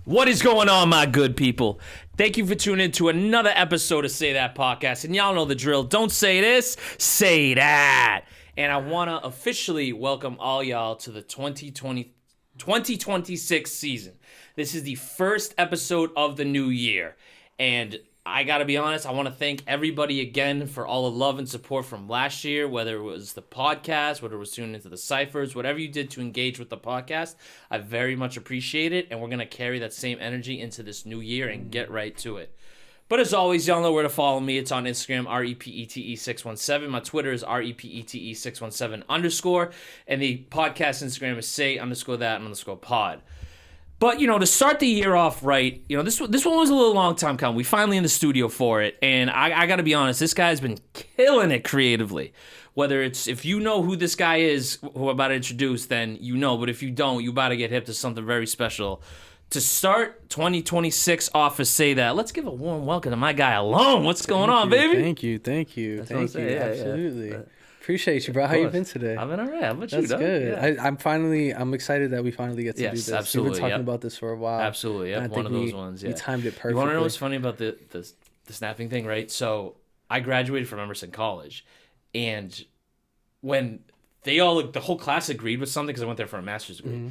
What is going on, my good people? Thank you for tuning in to another episode of Say That Podcast. And y'all know the drill. Don't say this, say that. And I want to officially welcome all y'all to the 2026 season. This is the first episode of the new year. And I got to be honest, I want to thank everybody again for all the love and support from last year, whether it was the podcast, whether it was tuning into the ciphers, whatever you did to engage with the podcast. I very much appreciate it, and we're going to carry that same energy into this new year and get right to it. But as always, y'all know where to follow me. It's on Instagram, REPETE617. My Twitter is REPETE617_. And the podcast Instagram is say_that_pod. But, you know, to start the year off right, you know, this one was a little long time coming. We finally in the studio for it. And I got to be honest, this guy's been killing it creatively. Whether it's, if you know who this guy is, who I'm about to introduce, then you know. But if you don't, you about to get hip to something very special. To start 2026 off as Say That, let's give a warm welcome to my guy Alone. What's going on, baby? Thank you. Thank you. Absolutely. Yeah. Appreciate you, bro. How you been today? I've been all right. How about you, That's good. Yeah. I'm excited that we finally get to do this. Absolutely. We've been talking about this for a while. Absolutely. Yeah. One of those ones. Yeah. We timed it perfectly. You want to know what's funny about the snapping thing, right? So I graduated from Emerson College, and when they all, the whole class agreed with something, because I went there for a master's degree,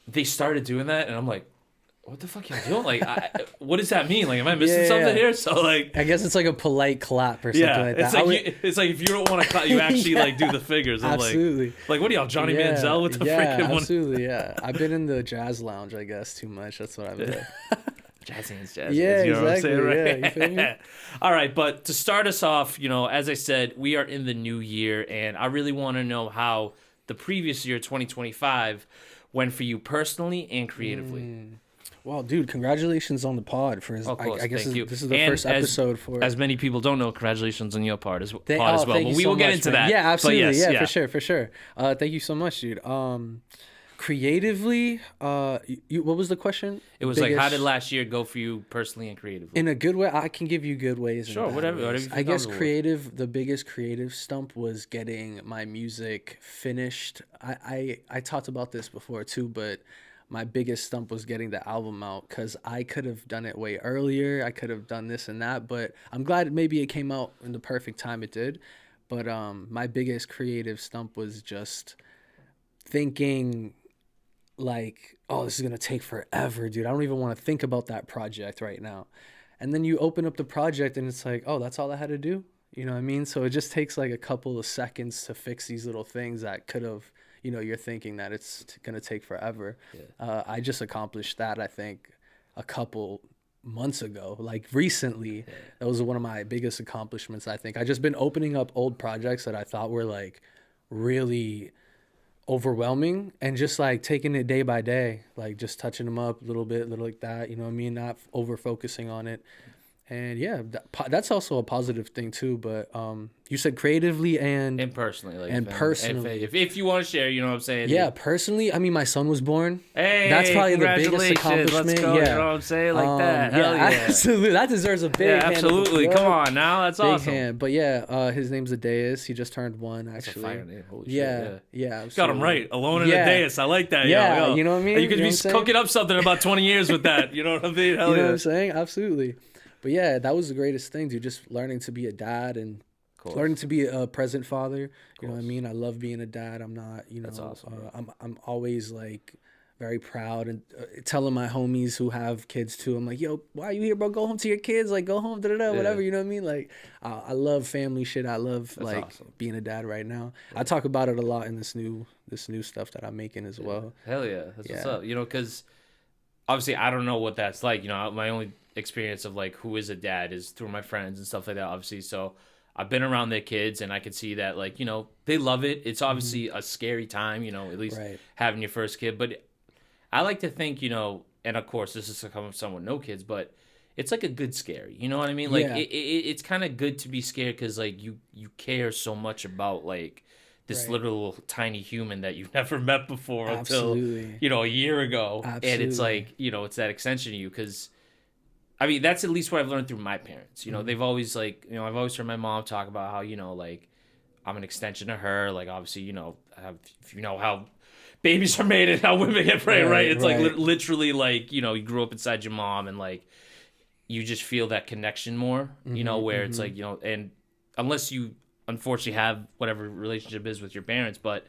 they started doing that, and I'm like, what the fuck y'all doing? Like, what does that mean? Like, am I missing something here? So, like, I guess it's like a polite clap or something like that. It's like if you don't want to clap, you actually like do the figures. I'm absolutely. Like, what are y'all, Johnny Manziel with the freaking one? Absolutely, yeah. I've been in the jazz lounge, I guess, too much. That's what I've been. Jazz hands. Yeah, you know exactly. What I'm saying, right? Yeah, you feel me? All right, but to start us off, you know, as I said, we are in the new year, and I really want to know how the previous year, 2025, went for you personally and creatively. Well, dude, congratulations on the pod. I guess this is the first episode for. As many people don't know, congratulations on your pod as well. Thank But we will get into that. Yeah, absolutely. Yes, yeah, for sure. Thank you so much, dude. Creatively, what was the question? It was like, how did last year go for you personally and creatively? In a good way, I can give you good ways. Sure, whatever. I guess the biggest creative stump was getting my music finished. I talked about this before too, but my biggest stump was getting the album out, because I could have done it way earlier. I could have done this and that, but I'm glad maybe it came out in the perfect time it did. But my biggest creative stump was just thinking like, oh, this is going to take forever, dude. I don't even want to think about that project right now. And then you open up the project and it's like, oh, that's all I had to do? You know what I mean? So it just takes like a couple of seconds to fix these little things that could have, you know, you're thinking that it's going to take forever. Yeah. I just accomplished that, I think, a couple months ago. Like recently, that was one of my biggest accomplishments, I think. I just been opening up old projects that I thought were like really overwhelming and just like taking it day by day, like just touching them up a little bit, little like that, you know what I mean? Not over focusing on it. And yeah, that's also a positive thing too. But you said creatively and personally, like, and personally, if you want to share, you know what I'm saying? Yeah, personally, I mean, my son was born. Hey, that's probably the biggest accomplishment. Let's go, yeah, you know what I'm saying? Like that. Hell yeah, absolutely. That deserves a big hand. Absolutely. Come on now, that's big awesome. Hand. But yeah, his name's Adeus. He just turned 1 actually. That's a fire name. Holy shit. Yeah. Got him right. Alone in Adeus. I like that. Yeah, yo. You know what I mean? You could be cooking up something in about 20 years with that. You know what I mean? Hell you know what I'm saying? Absolutely. But yeah, that was the greatest thing, dude. Just learning to be a dad and learning to be a present father. You know what I mean? I love being a dad. I'm not, you know, that's awesome, I'm always like very proud and telling my homies who have kids too. I'm like, yo, why are you here, bro? Go home to your kids. Like, go home, whatever. You know what I mean? Like, I love family shit. I love being a dad right now. Yeah. I talk about it a lot in this new stuff that I'm making as well. Hell yeah, that's what's up. You know, because obviously I don't know what that's like. You know, my only experience of like who is a dad is through my friends and stuff like that, obviously. So I've been around their kids and I could see that, like, you know, they love it. It's obviously a scary time, you know, at least having your first kid. But I like to think, you know, and of course this is coming from someone with no kids, but it's like a good scary, you know what I mean? Like it's kind of good to be scared because like you care so much about like this little tiny human that you've never met before until, you know, a year ago. And it's like, you know, it's that extension of you because I mean, that's at least what I've learned through my parents. You know, they've always like, you know, I've always heard my mom talk about how, you know, like I'm an extension of her. Like obviously, if you know how babies are made and how women get pregnant, right? It's like literally like, you grew up inside your mom and like you just feel that connection more, where it's like, and unless you unfortunately have whatever relationship is with your parents, but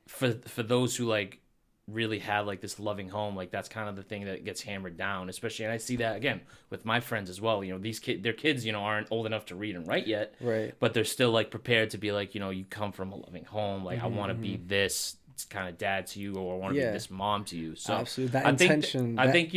for those who like really have like this loving home, like that's kind of the thing that gets hammered down, especially. And I see that again with my friends as well. These their kids, aren't old enough to read and write yet, Right. but they're still like prepared to be like, you come from a loving home. Like I want to be this kind of dad to you, or I want to be this mom to you. So absolutely, that intention. I think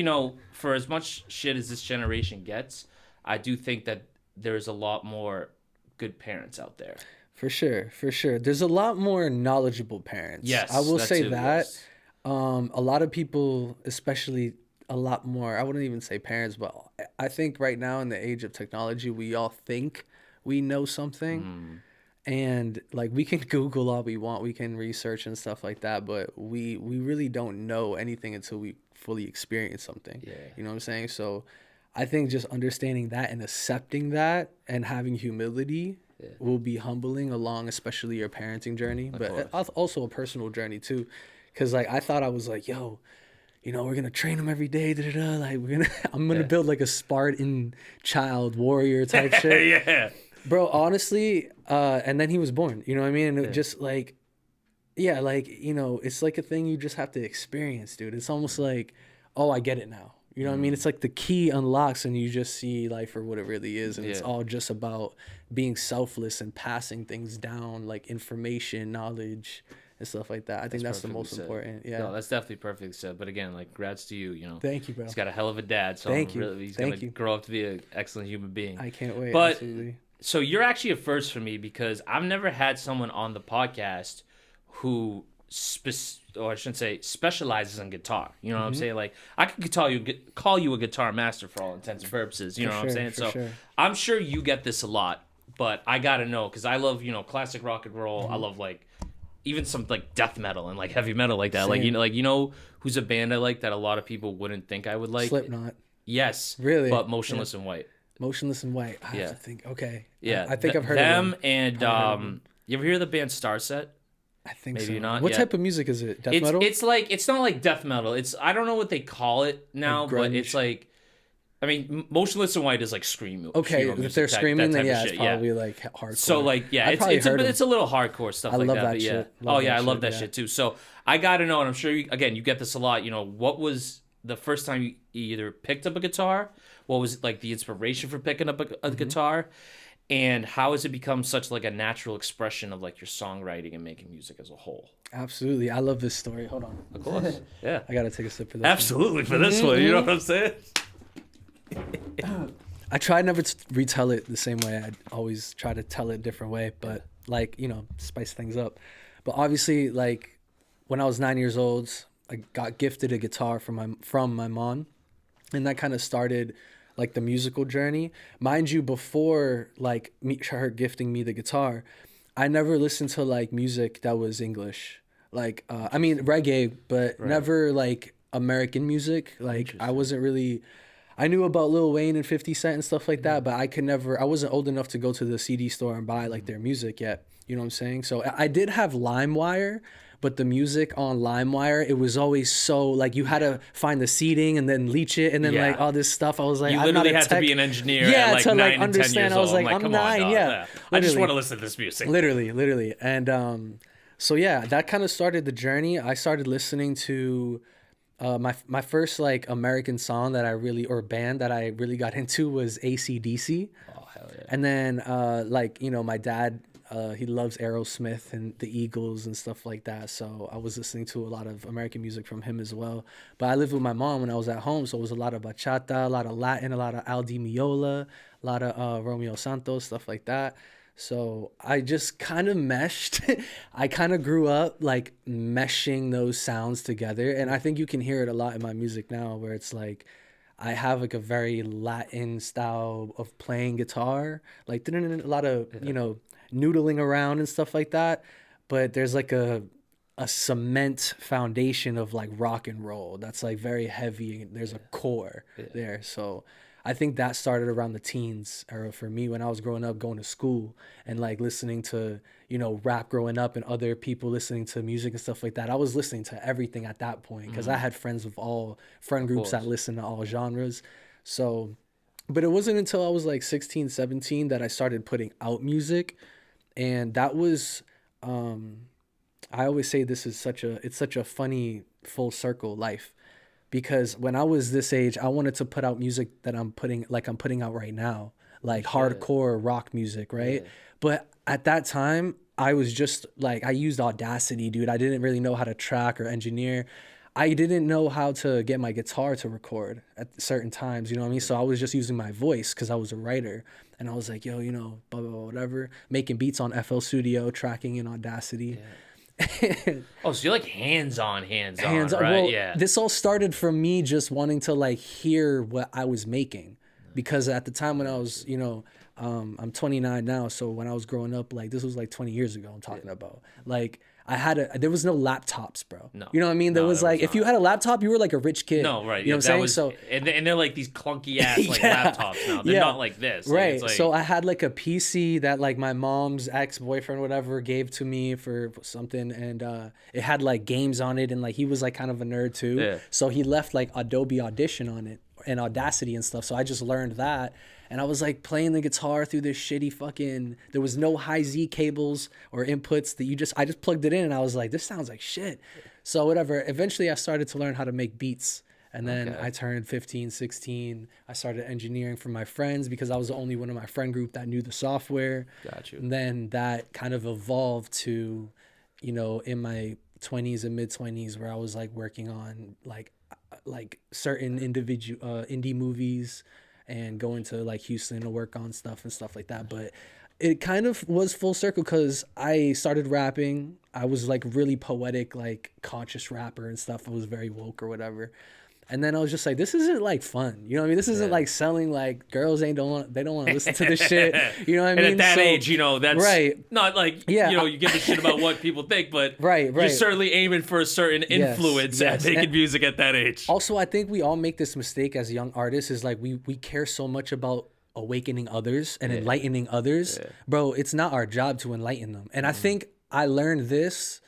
for as much shit as this generation gets, I do think that there's a lot more good parents out there. For sure, for sure. There's a lot more knowledgeable parents. Yes, I will say too, that. yes. A lot of people, especially a lot more, I wouldn't even say parents, but I think right now in the age of technology, we all think we know something. And like we can Google all we want, we can research and stuff like that, but we really don't know anything until we fully experience something. Yeah. You know what I'm saying? So I think just understanding that and accepting that and having humility will be humbling along, especially your parenting journey, but also a personal journey too. Cause like I thought I was like, yo, we're gonna train him every day, like I'm gonna build like a Spartan child warrior type shit. Yeah. Bro, honestly, and then he was born, you know what I mean? And it just like, it's like a thing you just have to experience, dude. It's almost like, oh, I get it now. You know what I mean? It's like the key unlocks and you just see life for what it really is. And it's all just about being selfless and passing things down, like information, knowledge, and stuff like that. I think that's the most important. Yeah. No, that's definitely perfectly said. But again, like, congrats to you, Thank you, bro. He's got a hell of a dad. So Thank you. He's going to grow up to be an excellent human being. I can't wait. But, absolutely. So you're actually a first for me because I've never had someone on the podcast who I shouldn't say specializes in guitar. You know what I'm saying? Like I could call you a guitar master for all intents and purposes. You know what I'm saying? So I'm sure you get this a lot, but I gotta know because I love classic rock and roll. I love like even some like death metal and like heavy metal like that. Same. Like who's a band I like that a lot of people wouldn't think I would like? Slipknot. Yes, really, but Motionless in White. Motionless in White. I have to think. Okay. Yeah, I think I've heard them. of And you ever hear the band Starset? I think maybe so. not. What type of music is it? Death metal? It's not like death metal. I don't know what they call it now, but it's like, I mean, Motionless in White is like scream. Okay, if they're screaming, then it's probably like hardcore. So like, it's a little hardcore stuff like that. I love that shit. I love that shit too. So I gotta know, and I'm sure you get this a lot. What was the first time you either picked up a guitar? What was like the inspiration for picking up a guitar? And how has it become such like a natural expression of like your songwriting and making music as a whole? Absolutely. I love this story. Hold on. Of course. Yeah. I got to take a sip for this. Absolutely for this one. You know what I'm saying? I try never to retell it the same way. I always try to tell it a different way, but like, spice things up. But obviously, like when I was 9 years old, I got gifted a guitar from my mom. And that kind of started like the musical journey. Mind you, before like her gifting me the guitar, I never listened to like music that was English. Like, I mean, reggae, but never like American music. Like I wasn't really, I knew about Lil Wayne and 50 Cent and stuff like that, but I wasn't old enough to go to the CD store and buy like their music yet. You know what I'm saying? So I did have LimeWire, but the music on LimeWire, it was always so like you had to find the seeding and then leach it and then like all this stuff. I was like, you I'm not literally a had to be an engineer. Yeah, at like to 9 like and understand. 10 years I was like, old. I'm 9. Yeah, I just want to listen to this music. Literally, and so yeah, that kind of started the journey. I started listening to my first like American song that I really or band that I really got into was AC/DC. Oh hell yeah! And then my dad. He loves Aerosmith and the Eagles and stuff like that. So I was listening to a lot of American music from him as well. But I lived with my mom when I was at home. So it was a lot of bachata, a lot of Latin, a lot of Al Di Meola, a lot of Romeo Santos, stuff like that. So I just kind of meshed. I kind of grew up like meshing those sounds together. And I think you can hear it a lot in my music now where it's like, I have like a very Latin style of playing guitar, like a lot of, noodling around and stuff like that, but there's like a cement foundation of like rock and roll that's like very heavy and there's a core there. So I think that started around the teens era for me when I was growing up, going to school and like listening to, you know, rap growing up and other people listening to music and stuff like that. I was listening to everything at that point because I had friends with all friend Of groups that course. listened to all genres. So, but it wasn't until I was like 16, 17 that I started putting out music. And that was, I always say this is it's such a funny full circle life because when I was this age, I wanted to put out music that I'm putting out right now, like Shit. hardcore rock music, right? Yeah. But at that time, I was just like I used Audacity, dude. I didn't really know how to track or engineer. I didn't know how to get my guitar to record at certain times, you know what I mean? So I was just using my voice because I was a writer. And I was like, yo, you know, blah, blah, blah, whatever. Making beats on FL Studio, tracking in Audacity. Yeah. Oh, so you're like hands on, Hands on. right? Well, Yeah. this all started from me just wanting to like hear what I was making, because at the time when I was, you know, I'm 29 now, so when I was growing up, like this was like 20 years ago. I'm talking about like there was no laptops, bro. No. You know what I mean? There No, was there was like if you not. had a laptop, you were like a rich kid. No, right. You know Yeah, what I'm that saying? was, So and they're like these clunky ass like yeah, laptops now. They're yeah. not like this. Like, Right. it's like, So I had like a PC that like my mom's ex-boyfriend whatever gave to me for something, and it had like games on it, and like he was like kind of a nerd too. Yeah. So he left like Adobe Audition on it and Audacity and stuff. So I just learned that. And I was like playing the guitar through this shitty fucking, there was no high Z cables or inputs that I just plugged it in and I was like, this sounds like shit. So whatever. Eventually I started to learn how to make beats. And then Okay. I turned 15, 16. I started engineering for my friends because I was the only one in my friend group that knew the software. Got you. And then that kind of evolved to, you know, in my 20s and mid 20s where I was like working on like certain individual indie movies and going to like Houston to work on stuff and stuff like that. But it kind of was full circle because I started rapping. I was like really poetic, like conscious rapper and stuff. I was very woke or whatever. And then I was just like, this isn't like fun. You know what I mean? This isn't Yeah. like selling, like girls they don't want to listen to this shit. You know what I And mean? at that So- age, you know, that's right. not like, Yeah, you know, you give a shit about what people think, but Right, you're right. certainly aiming for a certain Yes, influence at yes. making And- music at that age. Also, I think we all make this mistake as young artists is like we care so much about awakening others and enlightening others. Bro, it's not our job to enlighten them. And I think I learned this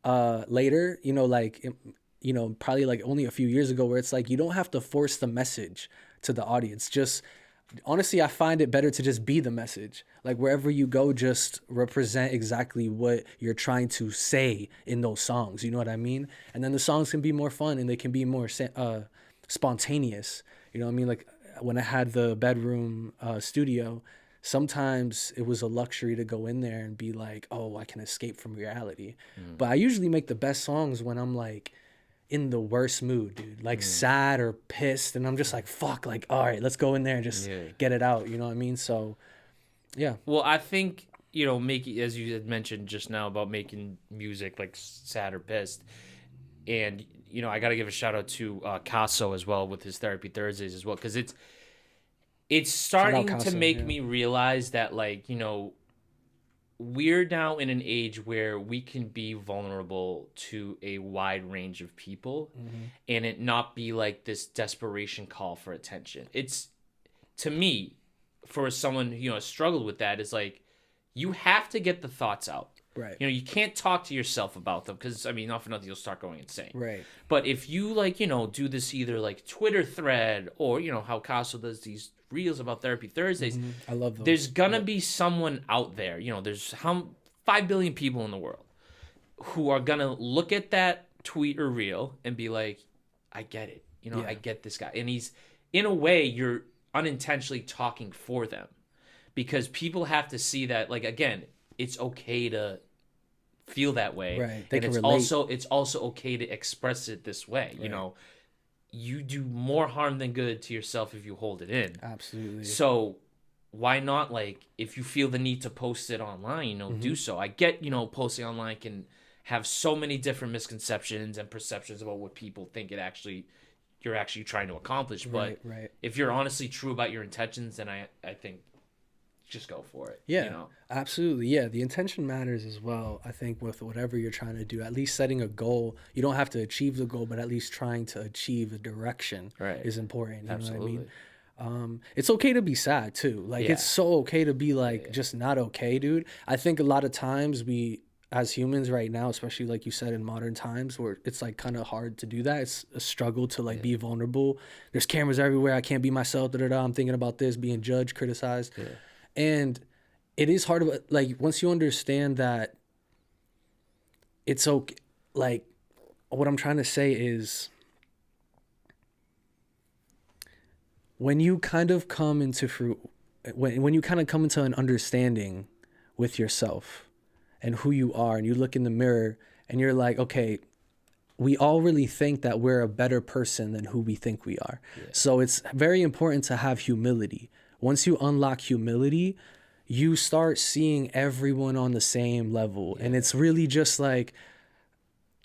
later, you know, like you know, probably like only a few years ago where it's like you don't have to force the message to the audience. Just honestly, I find it better to just be the message. Like wherever you go, just represent exactly what you're trying to say in those songs. You know what I mean? And then the songs can be more fun and they can be more spontaneous. You know what I mean? Like when I had the bedroom studio, sometimes it was a luxury to go in there and be like, oh, I can escape from reality. But I usually make the best songs when I'm like in the worst mood, dude, like sad or pissed, and I'm just like, fuck, like, all right, let's go in there and just get it out. You know what I mean? So yeah. Well, I think, you know, making, as you had mentioned just now about making music like sad or pissed, and you know, I got to give a shout out to Casso as well with his Therapy Thursdays as well, because it's starting to Casso, make yeah. me realize that, like, you know, we're now in an age where we can be vulnerable to a wide range of people and it not be like this desperation call for attention. It's, to me, for someone, you know, struggled with that, is like, you have to get the thoughts out. Right. You know, you can't talk to yourself about them because, I mean, not for nothing, you'll start going insane. Right. But if you, like, you know, do this either like Twitter thread or, you know, how Casso does these reels about Therapy Thursdays, I love those. there's gonna be someone out there, you know, there's 5 billion people in the world who are gonna look at that tweet or reel and be like, I get it. You know, I get this guy. And he's, in a way, you're unintentionally talking for them because people have to see that, like, again, it's okay to feel that way. Right. They And can it's relate. it's also okay to express it this way. You know, you do more harm than good to yourself if you hold it in. Absolutely. So why not, like, if you feel the need to post it online, you know, do so. I get, you know, posting online can have so many different misconceptions and perceptions about what people think you're actually trying to accomplish. But Right. if you're honestly true about your intentions, then I think just go for it. Yeah, You know? absolutely. Yeah, the intention matters as well. I think with whatever you're trying to do, at least setting a goal, you don't have to achieve the goal, but at least trying to achieve a direction Right. is important. You know what I mean? Absolutely. It's okay to be sad too. Like Yeah. it's so okay to be like Yeah. just not okay, dude. I think a lot of times we as humans right now, especially like you said in modern times where it's like kind of hard to do that. It's a struggle to like Yeah. be vulnerable. There's cameras everywhere. I can't be myself. Da, da, da. I'm thinking about this, being judged, criticized. Yeah. And it is hard to like once you understand that it's okay, like what I'm trying to say is when you kind of come into fruit when you kind of come into an understanding with yourself and who you are and you look in the mirror and you're like, okay, we all really think that we're a better person than who we think we are. Yeah. So it's very important to have humility. Once you unlock humility, you start seeing everyone on the same level. And it's really just like,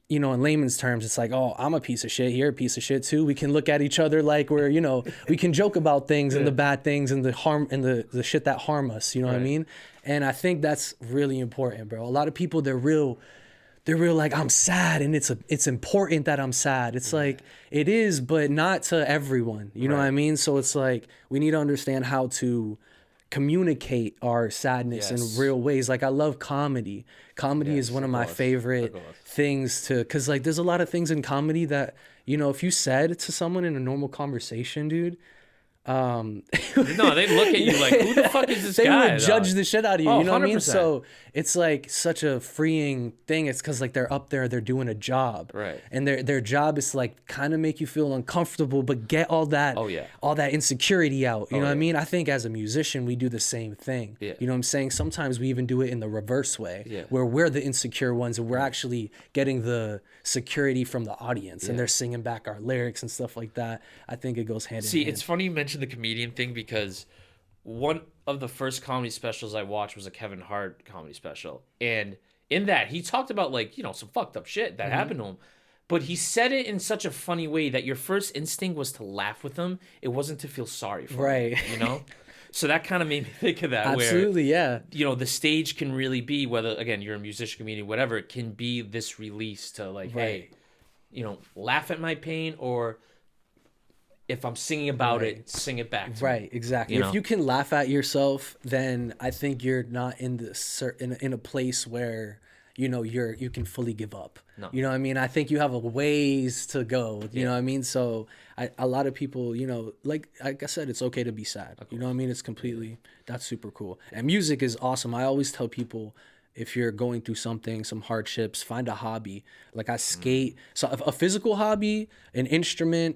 you know, in layman's terms, it's like, oh, I'm a piece of shit. You're a piece of shit too. We can look at each other like we're, you know, we can joke about things and the bad things and the harm and the shit that harm us. You know what I mean? And I think that's really important, bro. A lot of people, they're real like, I'm sad and it's important that I'm sad. It's like it is, but not to everyone. You know what I mean? So it's like we need to understand how to communicate our sadness in real ways. Like I love comedy. Comedy is one of my favorite things to, cause like there's a lot of things in comedy that, you know, if you said to someone in a normal conversation, dude, No, they look at you like, who the fuck is this they guy? would judge the shit out of you. Oh, You know what I mean? 100%. So it's like such a freeing thing. It's because like they're up there, they're doing a job, Right. And their job is to like kind of make you feel uncomfortable, but get all that, all that insecurity out. You know what I mean? I think as a musician, we do the same thing. Yeah. You know what I'm saying? Sometimes we even do it in the reverse way, where we're the insecure ones and we're actually getting the security from the audience, and they're singing back our lyrics and stuff like that. I think it goes hand in See, hand. it's funny you mentioned the comedian thing because one of the first comedy specials I watched was a Kevin Hart comedy special. And in that, he talked about like, you know, some fucked up shit that happened to him. But he said it in such a funny way that your first instinct was to laugh with him. It wasn't to feel sorry for him, you know? So that kind of made me think of that. Absolutely, where, you know, the stage can really be, whether, again, you're a musician, comedian, whatever, it can be this release to like, hey, you know, laugh at my pain, or if I'm singing about it, sing it back to me. Exactly. You If know? you can laugh at yourself, then I think you're not in in a place where you know you can fully give up. No. You know what I mean? I think you have a ways to go. You know what I mean? So a lot of people, you know, like I said, it's okay to be sad. You know what I mean? It's completely that's super cool. And music is awesome. I always tell people, if you're going through something, some hardships, find a hobby. Like I skate, so a physical hobby, an instrument,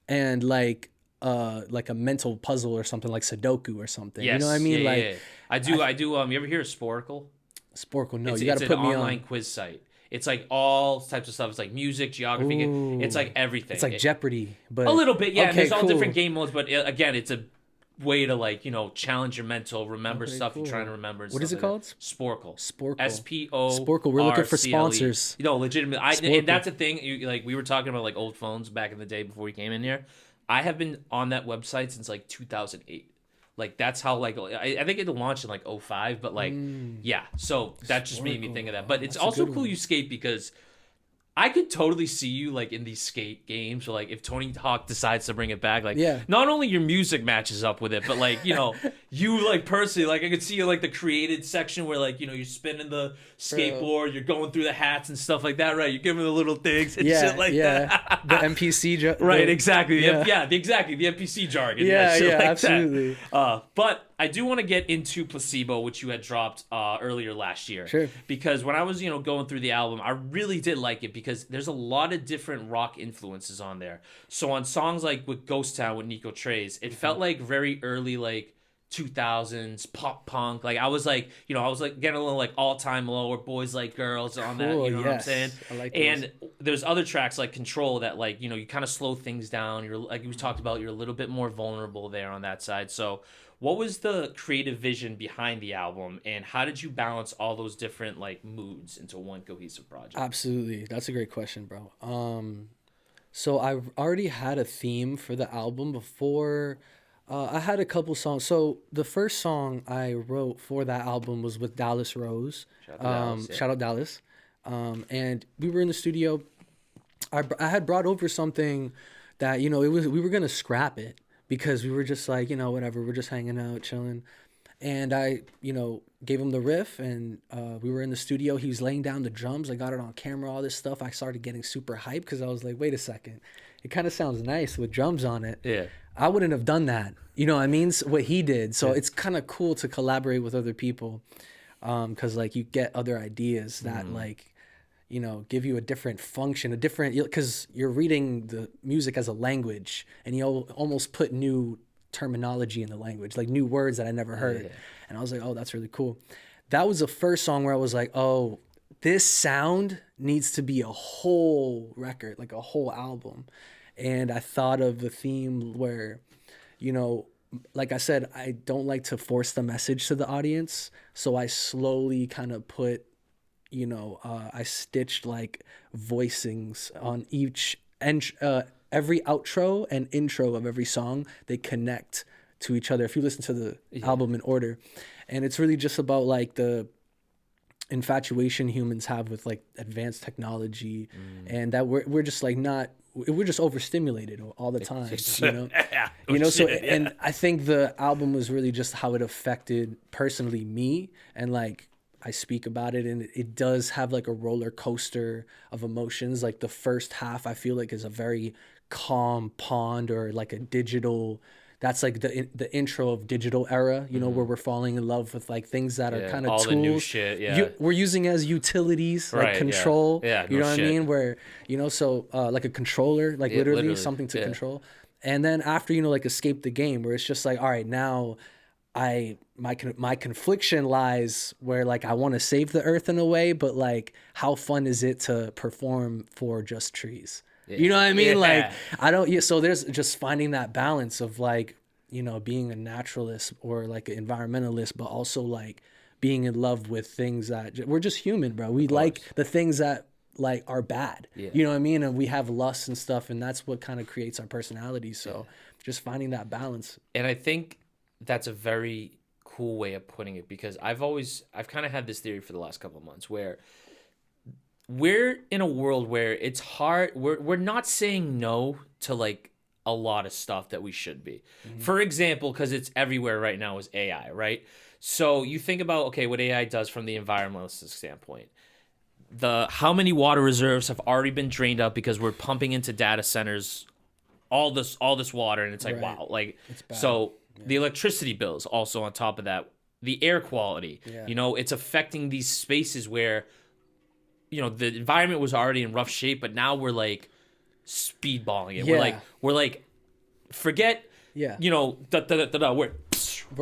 and like a mental puzzle or something like Sudoku or something. Yes. You know what I mean? Yeah, like yeah. I do. You ever hear of Sporkle? Sporkle. No, It's, you got to it's put an me online on. quiz site. It's like all types of stuff. It's like music, geography. It's like everything. It's like Jeopardy, but a little bit, yeah. Okay, And there's all cool. different game modes, but again, it's a way to like, you know, challenge your mental, remember Okay, stuff cool. you're trying to remember. And What is stuff it like called? that. Sporkle. Sporkle. SPO. Sporkle. We're looking for RCLE. sponsors. You know, legitimately. Sporkle. And that's a thing. Like we were talking about, like old phones back in the day before we came in here. I have been on that website since like 2008. Like that's how like I think it launched in like 05, but like yeah. So that just made me think of that. But it's That's a also good cool one. you skate because I could totally see you like in these skate games, or like if Tony Hawk decides to bring it back, like not only your music matches up with it, but like, you know, you like personally, like I could see you like the created section where like, you know, you're spinning the skateboard, you're going through the hats and stuff like that, right? You're giving the little things and shit like that. The NPC, right? Exactly. Exactly. The NPC jargon. Shit like absolutely. That. But I do want to get into Placebo, which you had dropped earlier last year. Sure. Because when I was, you know, going through the album, I really did like it because there's a lot of different rock influences on there. So on songs like with Ghost Town with Nico Trey's, it felt like very early, like 2000s pop punk. Like I was like, you know, I was like getting a little like All Time Low or Boys Like Girls on that. You know what I'm saying? I like those. And there's other tracks like Control that like, you know, you kind of slow things down. You're like we talked about, you're a little bit more vulnerable there on that side. So what was the creative vision behind the album, and how did you balance all those different like moods into one cohesive project? Absolutely. That's a great question, bro. So I already had a theme for the album before. I had a couple songs. So the first song I wrote for that album was with Dallas Rose. Shout out Dallas. And we were in the studio. I had brought over something that, you know, we were gonna scrap it, because we were just like, whatever, we're just hanging out, chilling. And I, gave him the riff, and we were in the studio. He was laying down the drums. I got it on camera, all this stuff. I started getting super hyped because I was like, wait a second. It kind of sounds nice with drums on it. Yeah. I wouldn't have done that. You know what I mean? So what he did. So Yeah. it's kind of cool to collaborate with other people, because like you get other ideas that like, give you a different function, because you're reading the music as a language, and you almost put new terminology in the language, like new words that I never heard. Yeah. And I was like, oh, that's really cool. That was the first song where I was like, oh, this sound needs to be a whole record, like a whole album. And I thought of the theme where, like I said, I don't like to force the message to the audience. So I slowly kind of put, I stitched like voicings on each, every outro and intro of every song. They connect to each other if you listen to the album in order. And it's really just about like the infatuation humans have with like advanced technology, and that we're just like we're just overstimulated all the time, and I think the album was really just how it affected personally me, and like I speak about it, and it does have like a roller coaster of emotions. Like the first half I feel like is a very calm pond, or like a digital, that's like the intro of digital era, where we're falling in love with like things that are kind of all tools the new shit, we're using as utilities, like Right, yeah. control. Yeah, you no know what shit. I mean? Where, so like a controller, like literally something to control. And then after, like escape the game, where it's just like, all right, now my confliction lies where like I want to save the earth in a way, but like how fun is it to perform for just trees? You know what I mean? Yeah. Like I don't. Yeah. So there's just finding that balance of like, being a naturalist or like an environmentalist, but also like being in love with things that we're just human, bro. We like the things that like are bad. Yeah. You know what I mean? And we have lusts and stuff, and that's what kind of creates our personality. So just finding that balance. And I think that's a very cool way of putting it, because I've kind of had this theory for the last couple of months where we're in a world where it's hard. We're not saying no to like a lot of stuff that we should be. For example, because it's everywhere right now, is AI, right? So you think about, okay, what AI does from the environmentalist standpoint. How many water reserves have already been drained up because we're pumping into data centers all this water, and it's like, wow, like, so the electricity bills also on top of that, the air quality, it's affecting these spaces where, the environment was already in rough shape, but now we're like speedballing it. We're like, forget, we're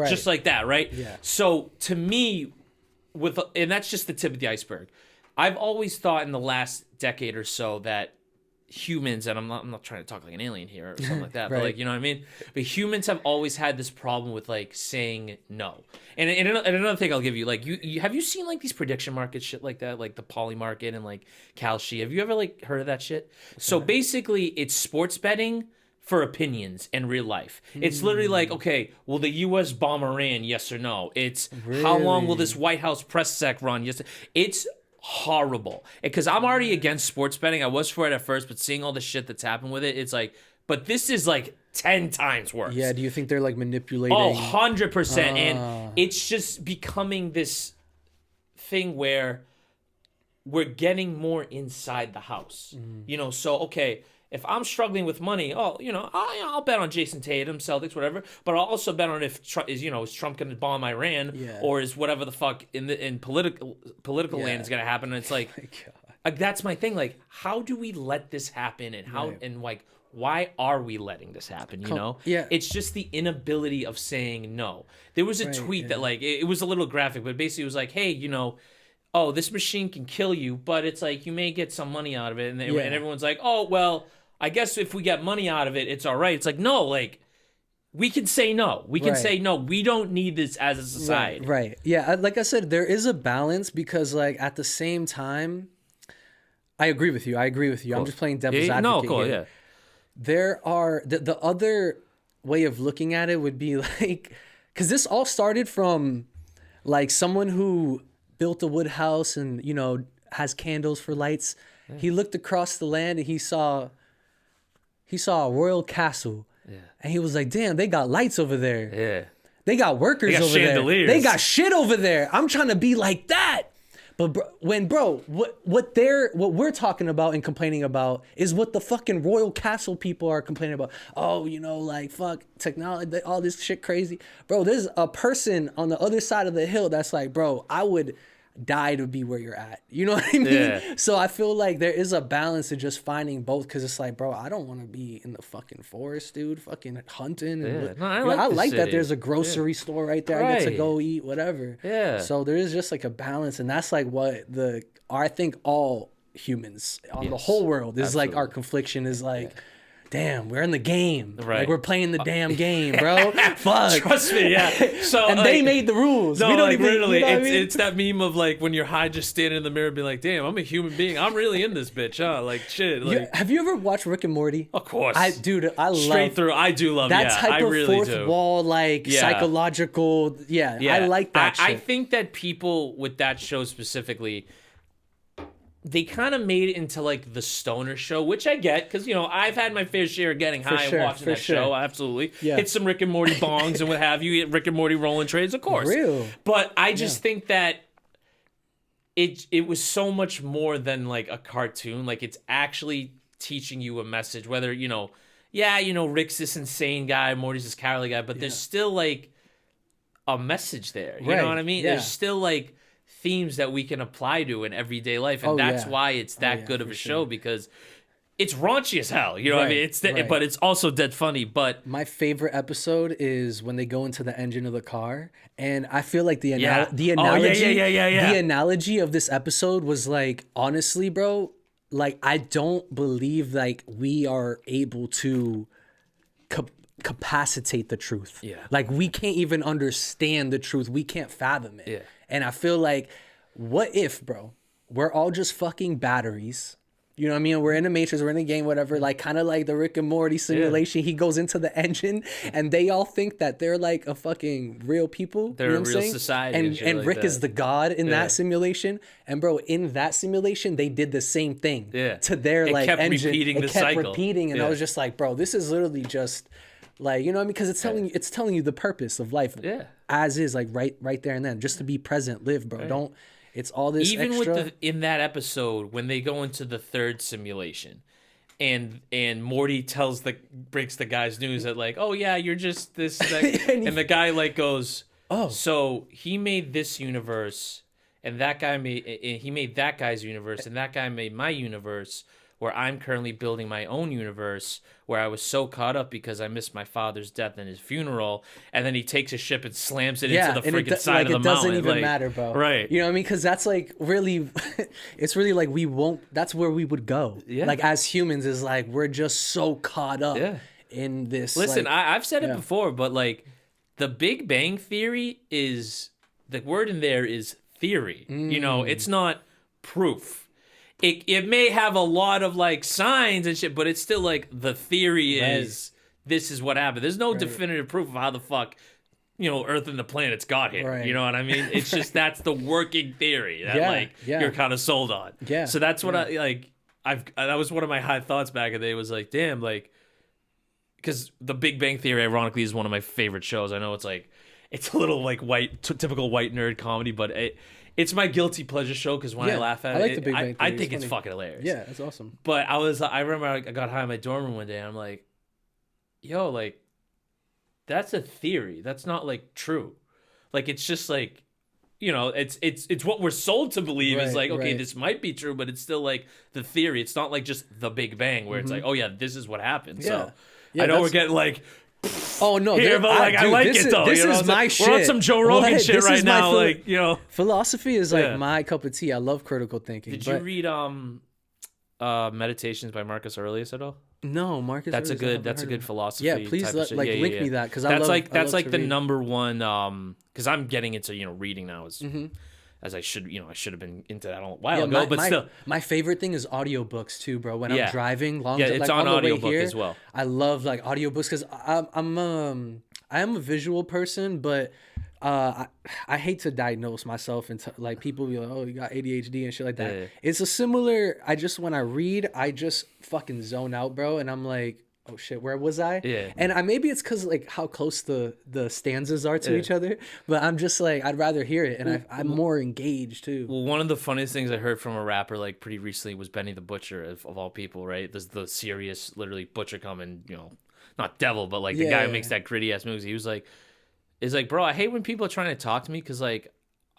just like that, right? Yeah. So to me, and that's just the tip of the iceberg. I've always thought in the last decade or so that humans, and I'm not trying to talk like an alien here or something like that, Right. but like, you know what I mean? But humans have always had this problem with like saying no. And another thing I'll give you, like, you have you seen like these prediction market shit like that, like the Poly market and like Kalshi? Have you ever like heard of that shit? So basically it's sports betting for opinions and real life. It's literally like, okay, will the U.S. bomb Iran? Yes or no? It's how long will this White House press sec run? Yes. It's horrible, because I'm already against sports betting. I was for it at first, but seeing all the shit that's happened with it, it's like, but this is like 10 times worse. Yeah. Do you think they're like manipulating? Oh, 100%. And it's just becoming this thing where we're getting more inside the house. So, okay, if I'm struggling with money, I'll bet on Jason Tatum, Celtics, whatever. But I'll also bet on if is Trump going to bomb Iran, or is whatever the fuck in political land is going to happen. And it's like, that's my thing. Like, how do we let this happen, and how and like why are we letting this happen? Yeah. It's just the inability of saying no. There was a tweet that like it was a little graphic, but basically it was like, hey, oh, this machine can kill you, but it's like you may get some money out of it, and everyone's like, oh, well, I guess if we get money out of it, it's all right. It's like, no, like, we can say no. We can say no. We don't need this as a society. Right. Yeah. Like I said, there is a balance, because like at the same time, I agree with you. I'm just playing devil's advocate. No, cool, here. yeah. There are the other way of looking at it would be like, because this all started from like someone who built a wood house and has candles for lights. He looked across the land and he saw a royal castle, Yeah. And he was like, damn, they got lights over there. Yeah. They got workers They got over chandeliers. there. They got shit over there. I'm trying to be like that. But what we're talking about and complaining about is what the fucking royal castle people are complaining about. Oh, you know, like fuck technology, all this shit crazy. Bro, there's a person on the other side of the hill that's like, bro, I would die to be where you're at. You know what I mean? Yeah. So I feel like there is a balance to just finding both, because it's like, bro, I don't want to be in the fucking forest, dude, fucking hunting. And No, I like that city. there's a grocery store right there. I get to Right. go eat, whatever. Yeah. So there is just like a balance, and that's like what I think all humans on the Yes. whole world is like. Absolutely. Our confliction is like, damn, we're in the game. Right. Like we're playing the damn game, bro. Fuck. Trust me, yeah. So And they made the rules. No, We don't like even, literally, you know what I mean? it's that meme of like when you're high, just standing in the mirror, and be like, "Damn, I'm a human being. I'm really in this bitch, huh? Like shit." Like, Have you ever watched Rick and Morty? of course, I love straight through. I do love that yeah, type I of really fourth do. wall, like Yeah. psychological. Yeah, Yeah, I like that. I shit. think that people with that show specifically, they kind of made it into like the stoner show, which I get, because you know I've had my fair share of getting high sure, and watching for that sure. show. Absolutely, Yeah. hit some Rick and Morty bongs and what have you. Hit Rick and Morty rolling trades, of course. Real. But I just think that it was so much more than like a cartoon. Like it's actually teaching you a message. Whether you know, Rick's this insane guy, Morty's this cowardly guy, but there's still like a message there. You Right, know what I mean? yeah. There's still like themes that we can apply to in everyday life, and that's yeah. why it's that yeah, good of for a sure. show, because it's raunchy as hell. You know what I mean? Right, It's right. but it's also dead funny. But My favorite episode is when they go into the engine of the car, and I feel like the analogy, yeah. the analogy of this episode was like, honestly, bro, like I don't believe like we are able to capacitate the truth. Yeah. Like we can't even understand the truth. We can't fathom it. Yeah. And I feel like, what if, bro, we're all just fucking batteries? You know what I mean? We're in the Matrix, we're in the game, whatever, like kind of like the Rick and Morty simulation. He goes into the engine and they all think that they're like a fucking real people. They're you know a what I'm real saying? society And, and shit like Rick that. is the god in Yeah. that simulation. And bro, in that simulation, they did the same thing Yeah. to their It like kept engine. repeating It the kept cycle. repeating. And I Yeah. was just like, bro, this is literally just like, you know what I mean? Because it's telling you the purpose of life Yeah. as is, like right there and then. Just to be present, live, bro. Don't. It's all this even extra. with in that episode when they go into the third simulation, and Morty breaks the guy's news that like, oh yeah, you're just this, and the guy like goes, Oh. so he made this universe, and that guy he made that guy's universe, and that guy made my universe, where I'm currently building my own universe, where I was so caught up because I missed my father's death and his funeral, and then he takes a ship and slams it into the and freaking side like, of the it doesn't mountain. even Like, matter, bro. Right. You know what I mean? Because that's like really, it's really like we won't. That's where we would go. Yeah. Like as humans, is like we're just so caught up Yeah. in this. Listen, like, I've said it yeah. before, but like the Big Bang Theory is the word in there is theory. You know, it's not proof. It may have a lot of like signs and shit, but it's still like the theory is this is what happened. There's no definitive proof of how the fuck, Earth and the planets got here. Right. You know what I mean? It's just that's the working theory that Yeah. you're kind of sold on. Yeah. So that's what I like. That was one of my high thoughts back in the day. Was like, damn, like, because the Big Bang Theory, ironically, is one of my favorite shows. I know it's like, it's a little like typical white nerd comedy, but it's my guilty pleasure show because when I Yeah, laugh at I like it, the Big Bang I Theory. think It's it's funny. fucking hilarious. Yeah, that's awesome. But I remember I got high in my dorm room one day and I'm like, yo, like, that's a theory. That's not like true. Like, it's just like, it's what we're sold to believe is Right, like, okay, right. this might be true, but it's still like the theory. It's not like just the Big Bang where it's like, oh yeah, this is what happened. Mm-hmm. Yeah. So Yeah, I know we're that's- getting like, Oh no, here, but like, I like this it though. This you know? is It's my like, shit. We're on some Joe Rogan What? shit This right is my now. Like, philosophy is like Yeah. my cup of tea. I love critical thinking. Did but you read Meditations by Marcus Aurelius at all? No, Marcus. That's a Aurelius, I haven't good heard of philosophy. Yeah, please type of let, shit. like Yeah, link yeah, me yeah. that because That's I that's love like to the read. number one because I'm getting into reading now Mm-hmm. as I should have been into that a while Yeah, ago, but still. my favorite thing is audiobooks too, bro. When Yeah. I'm driving long, Yeah, it's like, on the way audiobook here, as well. I love like audiobooks because I am a visual person, but I hate to diagnose myself and like people be like, oh, you got ADHD and shit like that. Yeah. It's a similar. When I read, I just fucking zone out, bro, and I'm like, oh shit, where was I? Yeah. And I maybe it's because like how close the stanzas are to Yeah. each other, but I'm just like I'd rather hear it, and I'm more engaged too. Well, one of the funniest things I heard from a rapper like pretty recently was Benny the Butcher of all people, right? There's the serious, literally butcher coming, not devil, but like the guy who makes Yeah, that gritty ass moves. He was like, "Is like, bro, I hate when people are trying to talk to me because like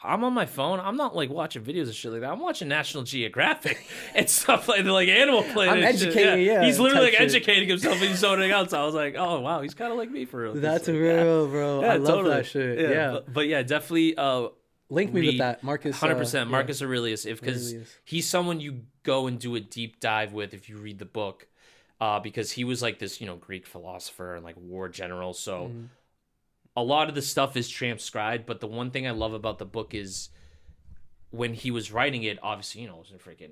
I'm on my phone. I'm not like watching videos and shit like that. I'm watching National Geographic and stuff like Animal Planet. I'm and shit. educating, yeah, He's literally type like shit. educating himself and he's zoning out. So I was like, oh wow, he's kind of like me for real. That's Like, real, bro. yeah, I love totally. that shit. Yeah, Yeah, but yeah, definitely. link me with Read that, Marcus. 100% Yeah, Marcus Aurelius, if because Aurelius. he's someone you go and do a deep dive with if you read the book, because he was like this Greek philosopher and like war general. So a lot of the stuff is transcribed, but the one thing I love about the book is when he was writing it, obviously, it was in freaking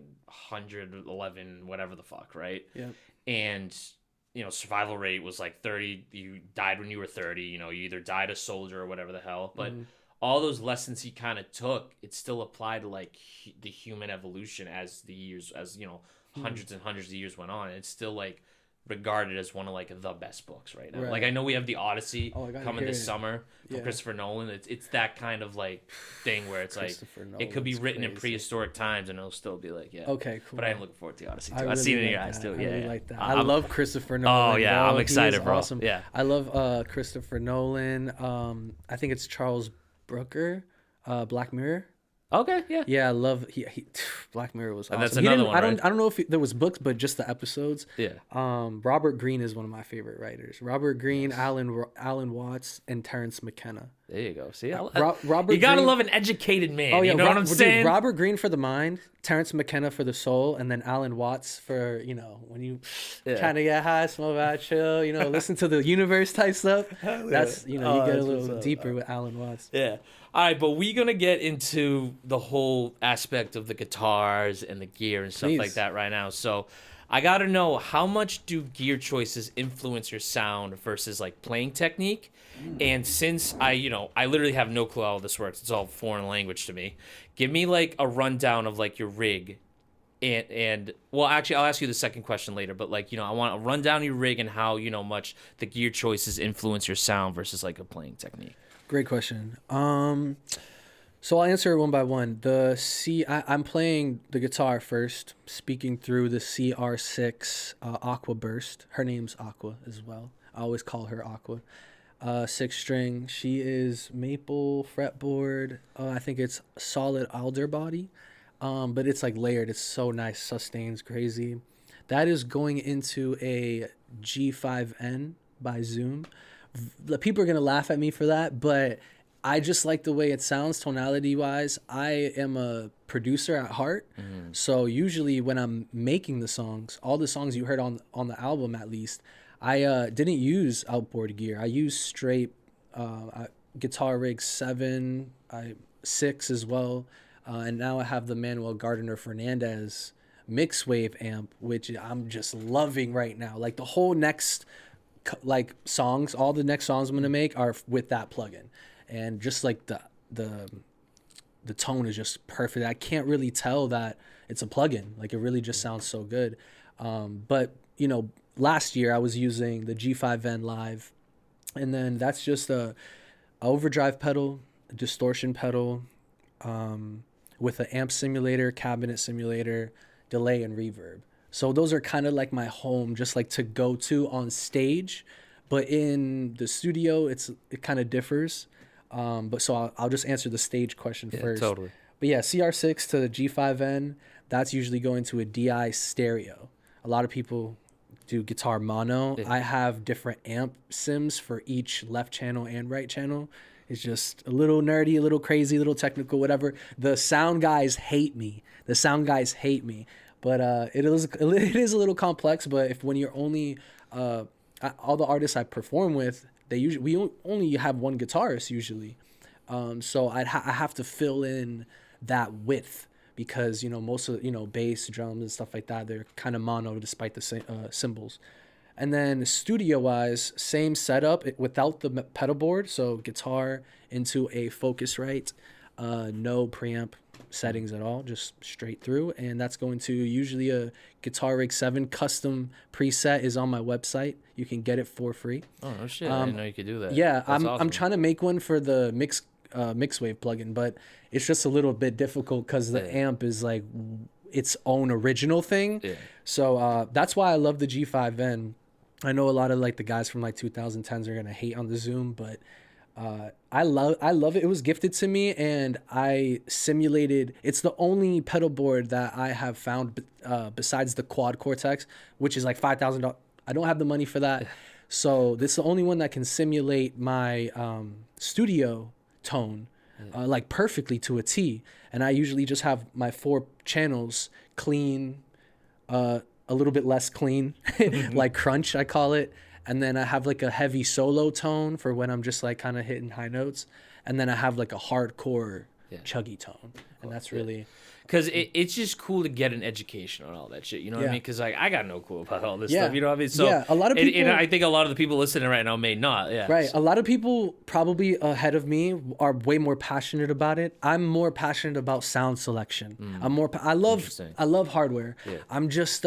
111, whatever the fuck, right? Yeah. And, survival rate was like 30. You died when you were 30. You either died a soldier or whatever the hell. But all those lessons he kind of took, it still applied to like the human evolution as the years, hundreds and hundreds of years went on. It's still like regarded as one of like the best books right now. Right. Like I know we have the Odyssey Oh, I gotta coming hear this it. summer from Yeah. Christopher Nolan. It's that kind of like thing where it's like Christopher it could be Nolan's written in crazy. prehistoric times and it'll still be like Okay, cool. But I am looking forward to the Odyssey too. I I've really seen it in like your eyes that. too. I Yeah, really yeah. like that. I love Christopher Nolan. Oh yeah, bro. I'm excited, He is bro. awesome. Yeah. I love Christopher Nolan. I think it's Charles Brooker, Black Mirror. Okay, yeah. Yeah, I love Black Mirror was awesome. And that's He another didn't- one, I don't right? I don't know if there was books, but just the episodes. Yeah. Robert Greene is one of my favorite writers. Robert Greene, Alan Watts, and Terrence McKenna. There you go. See, Robert you gotta Greene- love an educated man. Oh yeah, you know what I'm dude, saying? Robert Greene for the mind, Terrence McKenna for the soul, and then Alan Watts for when you trying to get high, smoke out, chill, listen to the universe type stuff. That's you get a that's little what's up. deeper with Alan Watts. Yeah. All right, but we're gonna get into the whole aspect of the guitars and the gear and stuff like Please. that right now. So I gotta know, how much do gear choices influence your sound versus like playing technique? And since I literally have no clue how this works, it's all foreign language to me. Give me like a rundown of like your rig. And well, actually, I'll ask you the second question later. But like, I want a rundown of your rig and how much the gear choices influence your sound versus like a playing technique. Great question. So I'll answer it one by one. I'm playing the guitar first, speaking through the CR6 Aqua Burst. Her name's Aqua as well. I always call her Aqua. 6-string. She is maple fretboard. I think it's solid alder body, but it's like layered. It's so nice. Sustains crazy. That is going into a G5N by Zoom. The people are gonna laugh at me for that, but I just like the way it sounds tonality wise. I am a producer at heart, so usually when I'm making the songs, all the songs you heard on the album at least, I didn't use outboard gear. I used straight guitar rig 7, 6 as well, and now I have the Manuel Gardner Fernandez mix wave amp, which I'm just loving right now. Like the whole next songs, all the next songs I'm gonna make are with that plugin, and just like the tone is just perfect. I can't really tell that it's a plugin. Like it really just sounds so good. But last year I was using the G5N Live, and then that's just a overdrive pedal, a distortion pedal, with an amp simulator, cabinet simulator, delay, and reverb. So those are kind of like my home, just like to go to on stage, but in the studio it kind of differs. But so I'll just answer the stage question first. Totally. But yeah, CR6 to G5N, that's usually going to a DI stereo. A lot of people do guitar mono. I have different amp sims for each left channel and right channel. It's just a little nerdy, a little crazy, a little technical, whatever. The sound guys hate me. But it is a little complex. But when you're only all the artists I perform with, we only have one guitarist usually, so I have to fill in that width because most of bass, drums, and stuff like that, they're kind of mono despite the cymbals. And then studio wise, same setup without the pedal board. So guitar into a Focusrite, no preamp, settings at all, just straight through. And that's going to usually a Guitar Rig 7 custom preset is on my website. You can get it for free. Oh, no shit. I didn't know you could do that. Yeah, That's I'm awesome. trying to make one for the Mixwave plugin, but it's just a little bit difficult because the amp is like its own original thing. Yeah. So that's why I love the G5N. I know a lot of like the guys from like 2010s are gonna hate on the Zoom, but I love it. It was gifted to me, and I simulated. It's the only pedal board that I have found besides the Quad Cortex, which is like $5,000. I don't have the money for that, so this is the only one that can simulate my studio tone like perfectly to a T. And I usually just have my 4 channels clean, a little bit less clean, like crunch I call it. And then I have like a heavy solo tone for when I'm just like kind of hitting high notes. And then I have like a hardcore chuggy tone. And that's really... Because it's just cool to get an education on all that shit. You know what I mean? Because like I got no clue about all this stuff. You know what I mean? So a lot of people... And I think a lot of the people listening right now may not. Yeah. Right. A lot of people probably ahead of me are way more passionate about it. I'm more passionate about sound selection. I love hardware. Yeah. I'm just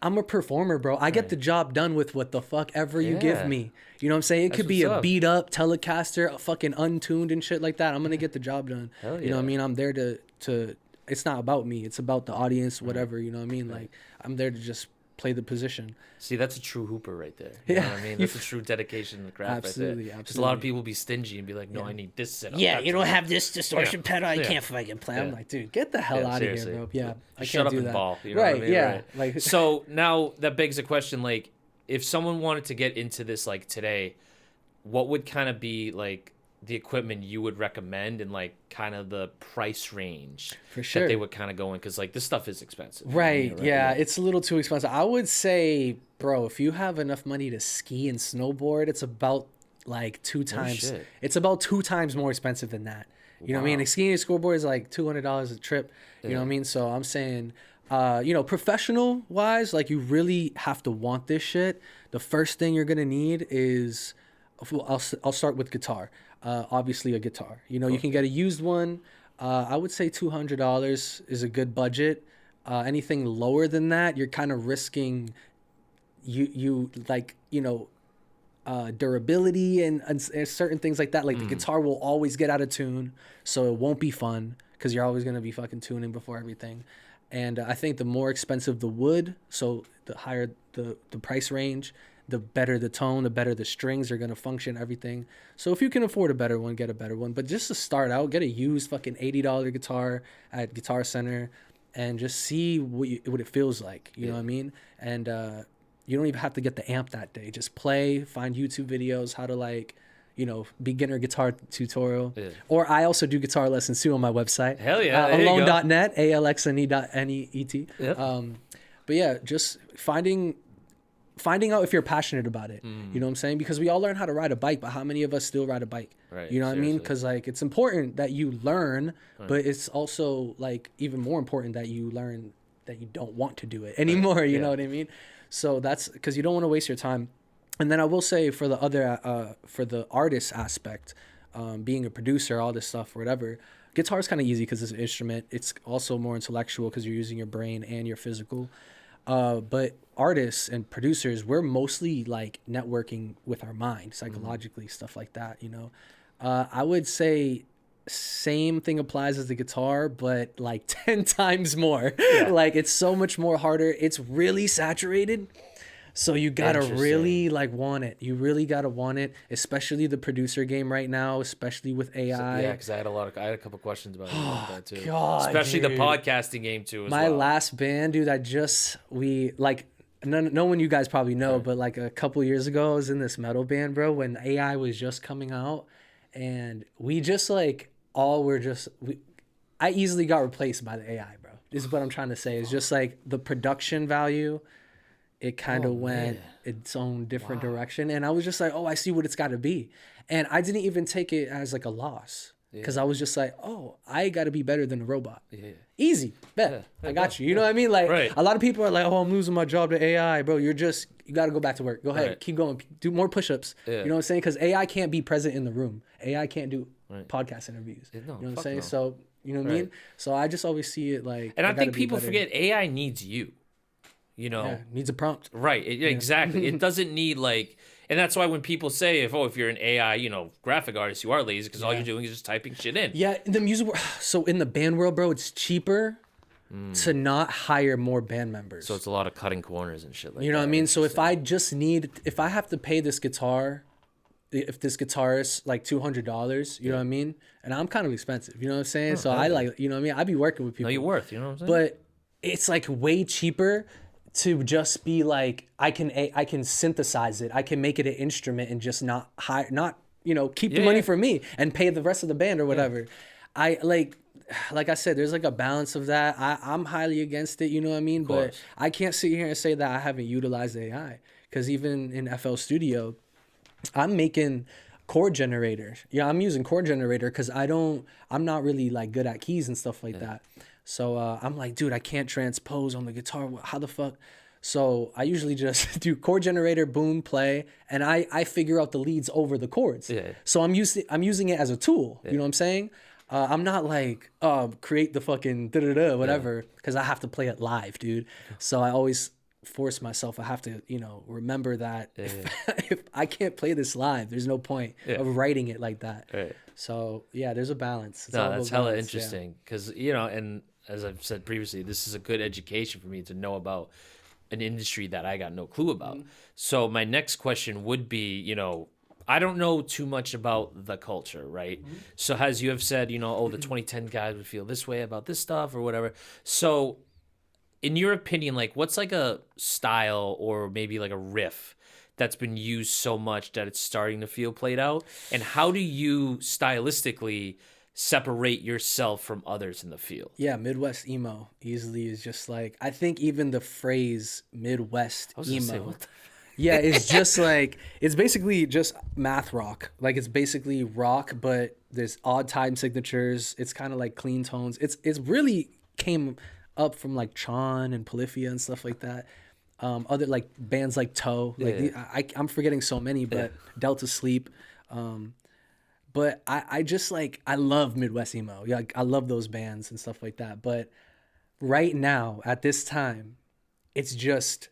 I'm a performer, bro. I get the job done with what the fuck ever you give me. You know what I'm saying? It could be a beat up Telecaster, a fucking untuned and shit like that. I'm gonna get the job done. You know what I mean? I'm there to it's not about me. It's about the audience, whatever, you know what I mean? Like I'm there to just play the position. See, that's a true hooper right there. You know what I mean? That's a true dedication to the craft right there. Absolutely. Because a lot of people be stingy and be like, no, I need this setup. Yeah, you don't have this distortion pedal. I can't fucking play. I'm like, dude, get the hell out of here, bro. Yeah, I Shut can't up do and that. ball. You know what I mean? Yeah. Right. Like, so now that begs the question, like, if someone wanted to get into this like today, what would kind of be like the equipment you would recommend and like kind of the price range for sure that they would kind of go in? Because like this stuff is expensive. Right. Yeah, it's a little too expensive. I would say, bro, if you have enough money to ski and snowboard, it's about like 2 times. It's about 2 times more expensive than that. You know what I mean? Like, skiing and snowboard is like $200 a trip. You know what I mean? So I'm saying, you know, professional wise, like you really have to want this shit. The first thing you're gonna need is, I'll start with guitar. Obviously a guitar. You know, you can get a used one. I would say $200 is a good budget. Anything lower than that, you're kind of risking you like, you know, durability and certain things like that. Like the guitar will always get out of tune, so it won't be fun because you're always gonna be fucking tuning before everything. And I think the more expensive the wood, so the higher the price range, the better the tone, the better the strings are going to function, everything. So if you can afford a better one, get a better one. But just to start out, get a used fucking $80 guitar at Guitar Center and just see what it feels like. You know what I mean? And you don't even have to get the amp that day. Just play, find YouTube videos, how to like, you know, beginner guitar tutorial. Yeah. Or I also do guitar lessons too on my website. Hell yeah. Alone.net, ALXNE.net. Yep. But yeah, just finding out if you're passionate about it. You know what I'm saying? Because we all learn how to ride a bike, but how many of us still ride a bike? Right. You know what I mean? Because like it's important that you learn, but it's also like even more important that you learn that you don't want to do it anymore. You know what I mean? So that's because you don't want to waste your time. And then I will say for the other for the artist aspect, being a producer, all this stuff, whatever. Guitar is kind of easy because it's an instrument. It's also more intellectual because you're using your brain and your physical. But artists and producers, we're mostly like networking with our mind, psychologically, stuff like that, you know. I would say same thing applies as the guitar, but like 10 times more. Like it's so much more harder. It's really saturated. So you gotta really like want it. You really gotta want it, especially the producer game right now, especially with AI. Yeah, because I had a couple questions about that too. God, especially dude. the podcasting game too. My last band, dude, no one you guys probably know, but like a couple years ago, I was in this metal band, bro, when AI was just coming out, and we just like I easily got replaced by the AI, bro. This is what I'm trying to say. It's just like the production value. It kind of went its own different direction. And I was just like, oh, I see what it's got to be. And I didn't even take it as like a loss because I was just like, oh, I got to be better than a robot. Easy. Bet. I got you. You know what I mean? Like a lot of people are like, oh, I'm losing my job to AI, bro. You got to go back to work. Go ahead. Keep going. Do more push-ups. You know what I'm saying? Because AI can't be present in the room. AI can't do podcast interviews. No, you know what I'm fuck saying? no. So you know what I mean? So I just always see it like, And I gotta think be people better. forget AI needs you. You know, Yeah, needs a prompt. right? Exactly. It doesn't need like, and that's why when people say if you're an AI, graphic artist, you are lazy because all you're doing is just typing shit in. Yeah, in the music world, so in the band world, bro, it's cheaper to not hire more band members. So it's a lot of cutting corners and shit like that. You know what I mean? So if I have to pay this guitar, if this guitar is like $200, you know what I mean? And I'm kind of expensive, you know what I'm saying? So I like, you know what I mean? I be working with people. No, you're worth, you know what I'm saying? But it's like way cheaper to just be like, I can synthesize it. I can make it an instrument and just not keep the money for me and pay the rest of the band or whatever. I like I said, there's like a balance of that. I'm highly against it, you know what I mean? But I can't sit here and say that I haven't utilized AI, because even in FL Studio, I'm making chord generators. Yeah, I'm using chord generator because I'm not really like good at keys and stuff like that. So I'm like, dude, I can't transpose on the guitar. How the fuck? So I usually just do chord generator, boom, play, and I figure out the leads over the chords. Yeah. So I'm using it as a tool. You know what I'm saying? I'm not like, create the fucking da-da-da, whatever, because I have to play it live, dude. So I always force myself. I have to, remember that if I can't play this live, there's no point of writing it like that. Right. So yeah, there's a balance. No, that's hella interesting because and as I've said previously, this is a good education for me to know about an industry that I got no clue about. Mm-hmm. So my next question would be, I don't know too much about the culture, right? Mm-hmm. So as you have said, the 2010 guys would feel this way about this stuff or whatever. So in your opinion, like what's like a style or maybe like a riff that's been used so much that it's starting to feel played out? And how do you stylistically separate yourself from others in the field? Yeah, Midwest emo easily is just like, I think even the phrase Midwest emo. Yeah, it's just like, it's basically just math rock. Like it's basically rock, but there's odd time signatures. It's kind of like clean tones. It's really came up from like Tron and Polyphia and stuff like that. Other like bands like Toe. Like I'm forgetting so many, but Delta Sleep. But I just like, I love Midwest emo. Yeah, I love those bands and stuff like that. But right now, at this time, it's just,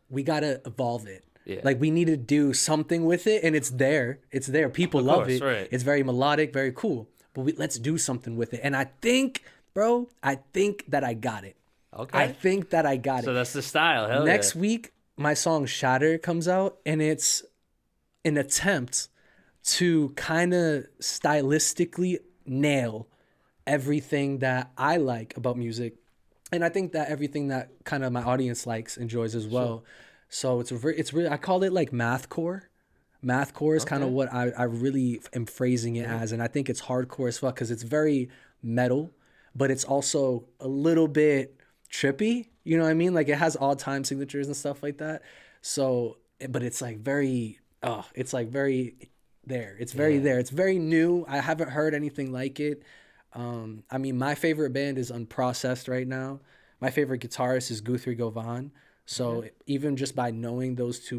we gotta evolve it. Yeah. Like we need to do something with it, and it's there. It's there. People love it. Right. It's very melodic, very cool. But let's do something with it. And I think, bro, that I got it. Okay. I think that I got it. So that's the style. Hell Next week, my song Shatter comes out, and it's an attempt to kind of stylistically nail everything that I like about music. And I think that everything that kind of my audience likes, enjoys as well. Sure. So it's really, I call it like mathcore. Mathcore is kind of what I really am phrasing it as. And I think it's hardcore as fuck because it's very metal, but it's also a little bit trippy. You know what I mean? Like it has odd time signatures and stuff like that. So, but it's like very, it's like very there. It's very there. It's very new. I haven't heard anything like it. I mean, my favorite band is Unprocessed right now. My favorite guitarist is Guthrie Govan. So even just by knowing those two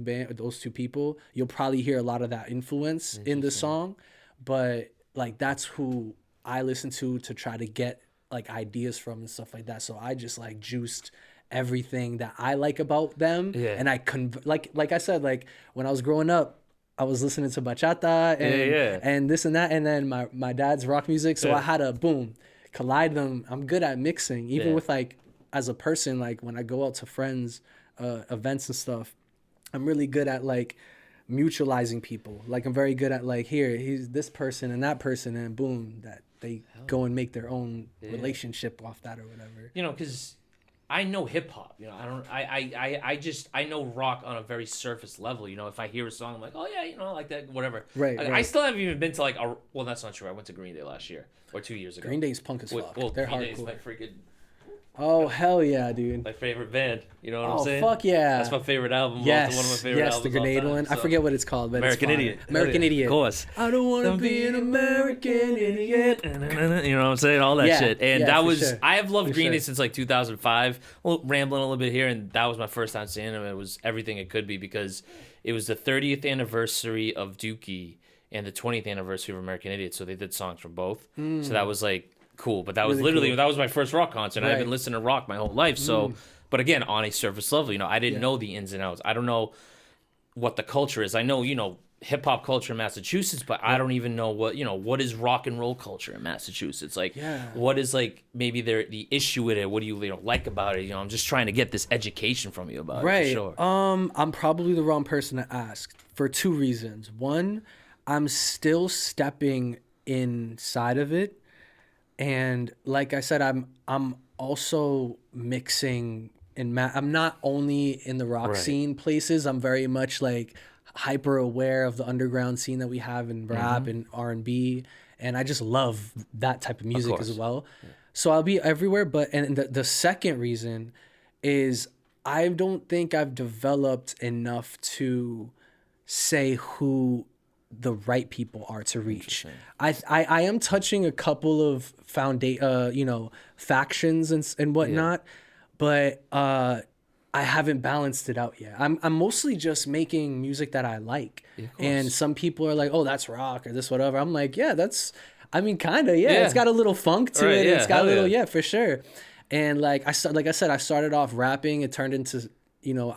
people, you'll probably hear a lot of that influence in the song. But like that's who I listen to try to get like ideas from and stuff like that. So I just like juiced everything that I like about them, and I like I said, like when I was growing up, I was listening to bachata and this and that, and then my dad's rock music. So I had to collide them. I'm good at mixing, even with like as a person, like when I go out to friends, events and stuff, I'm really good at like mutualizing people. Like I'm very good at like, here, he's this person and that person, and boom, that they go and make their own relationship off that or whatever. Because I know hip hop. I know rock on a very surface level. If I hear a song, I'm like, oh yeah, I like that, whatever. Right. I still haven't even been to like well, that's not true. I went to Green Day last year or 2 years ago. Green Day's punk as fuck. Well, they're Green hardcore. Day's my freaking. Oh hell yeah, dude! My favorite band. You know what I'm saying? Oh fuck yeah! That's my favorite album. Yes, one of my favorite albums. The Grenade one. So. I forget what it's called, but American Idiot. American Idiot. Of course. I don't want to be an American idiot. You know what I'm saying? All that shit. And that was sure. I have loved Green Day since like 2005. Well, rambling a little bit here, and that was my first time seeing them. It was everything it could be because it was the 30th anniversary of Dookie. and the 20th anniversary of American Idiot, so they did songs from both. So that was like cool. But that was Really literally cool. that was my first rock concert. I've been Right. listening to rock my whole life. So, but again, on a surface level, I didn't Yeah. know the ins and outs. I don't know what the culture is. I know, hip hop culture in Massachusetts, but I don't even know what is rock and roll culture in Massachusetts. Like, Yeah. what is like maybe the issue with it? What do you, like about it? I'm just trying to get this education from you about it Right. for sure. I'm probably the wrong person to ask for two reasons. One, I'm still stepping inside of it, and like I said, I'm also mixing I'm not only in the rock Right. scene places. I'm very much like hyper aware of the underground scene that we have in rap and R&B, and I just love that type of music as course. well. So I'll be everywhere, but and the second reason is I don't think I've developed enough to say who the right people are to reach. I am touching a couple of factions and whatnot, but I haven't balanced it out yet. I'm mostly just making music that I like, and some people are like, "Oh, that's rock" or this whatever. I'm like, "Yeah, that's." I mean, kind of, yeah. It's Yeah. got a little funk to Right, it. yeah, It's got a hell little, yeah. yeah, for sure. And like like I said, I started off rapping. It turned into,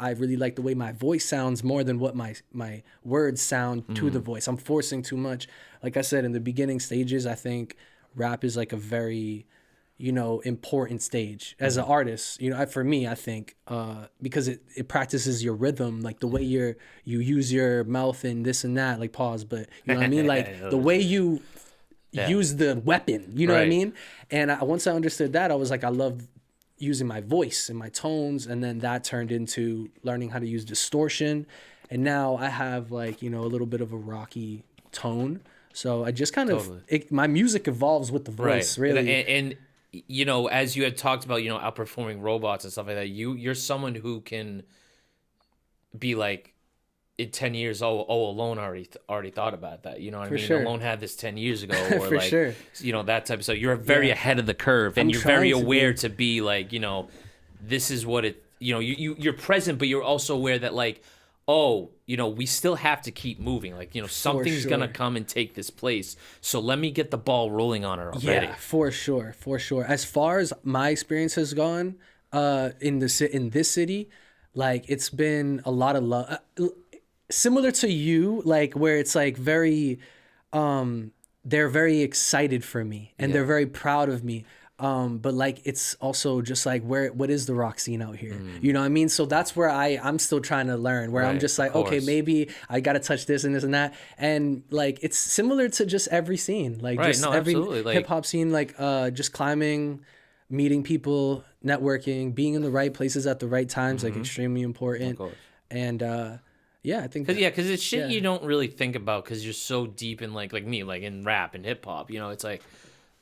I really like the way my voice sounds more than what my words sound to the voice. I'm forcing too much. Like I said, in the beginning stages, I think rap is like a very, important stage as an artist. For me, I think because it practices your rhythm, like the way you use your mouth and this and that, like pause, but you know what I mean, like the way you use the weapon. You know what I Right. mean? And once I understood that, I was like, I love using my voice and my tones, and then that turned into learning how to use distortion, and now I have like a little bit of a rocky tone. So I just kind Totally. of my music evolves with the voice, Right. really. And as you had talked about, outperforming robots and stuff like that, you're someone who can be like in 10 years, Alone already thought about that. You know what I For mean? sure. Alone had this 10 years ago, or For like, sure. that type of stuff. You're very ahead of the curve, and I'm you're very trying to aware be. to be like, this is what it, you're present, but you're also aware that like, oh, we still have to keep moving. Like, something's gonna sure. come and take this place. So let me get the ball rolling on it already. Yeah, for sure, for sure. As far as my experience has gone, in this city, like it's been a lot of love, similar to you, like where it's like very, they're very excited for me and they're very proud of me. But like it's also just like what is the rock scene out here? You know what I mean? So that's where I'm still trying to learn. Where I'm Right, just of like, okay, course. maybe I gotta touch this and this and that, and like it's similar to just every scene, like Right, just no, every absolutely. Like, hip hop scene, like just climbing, meeting people, networking, being in the right places at the right times, like extremely important. course. And yeah, I think Because it's shit yeah. you don't really think about because you're so deep in like me, like in rap and hip hop. It's like,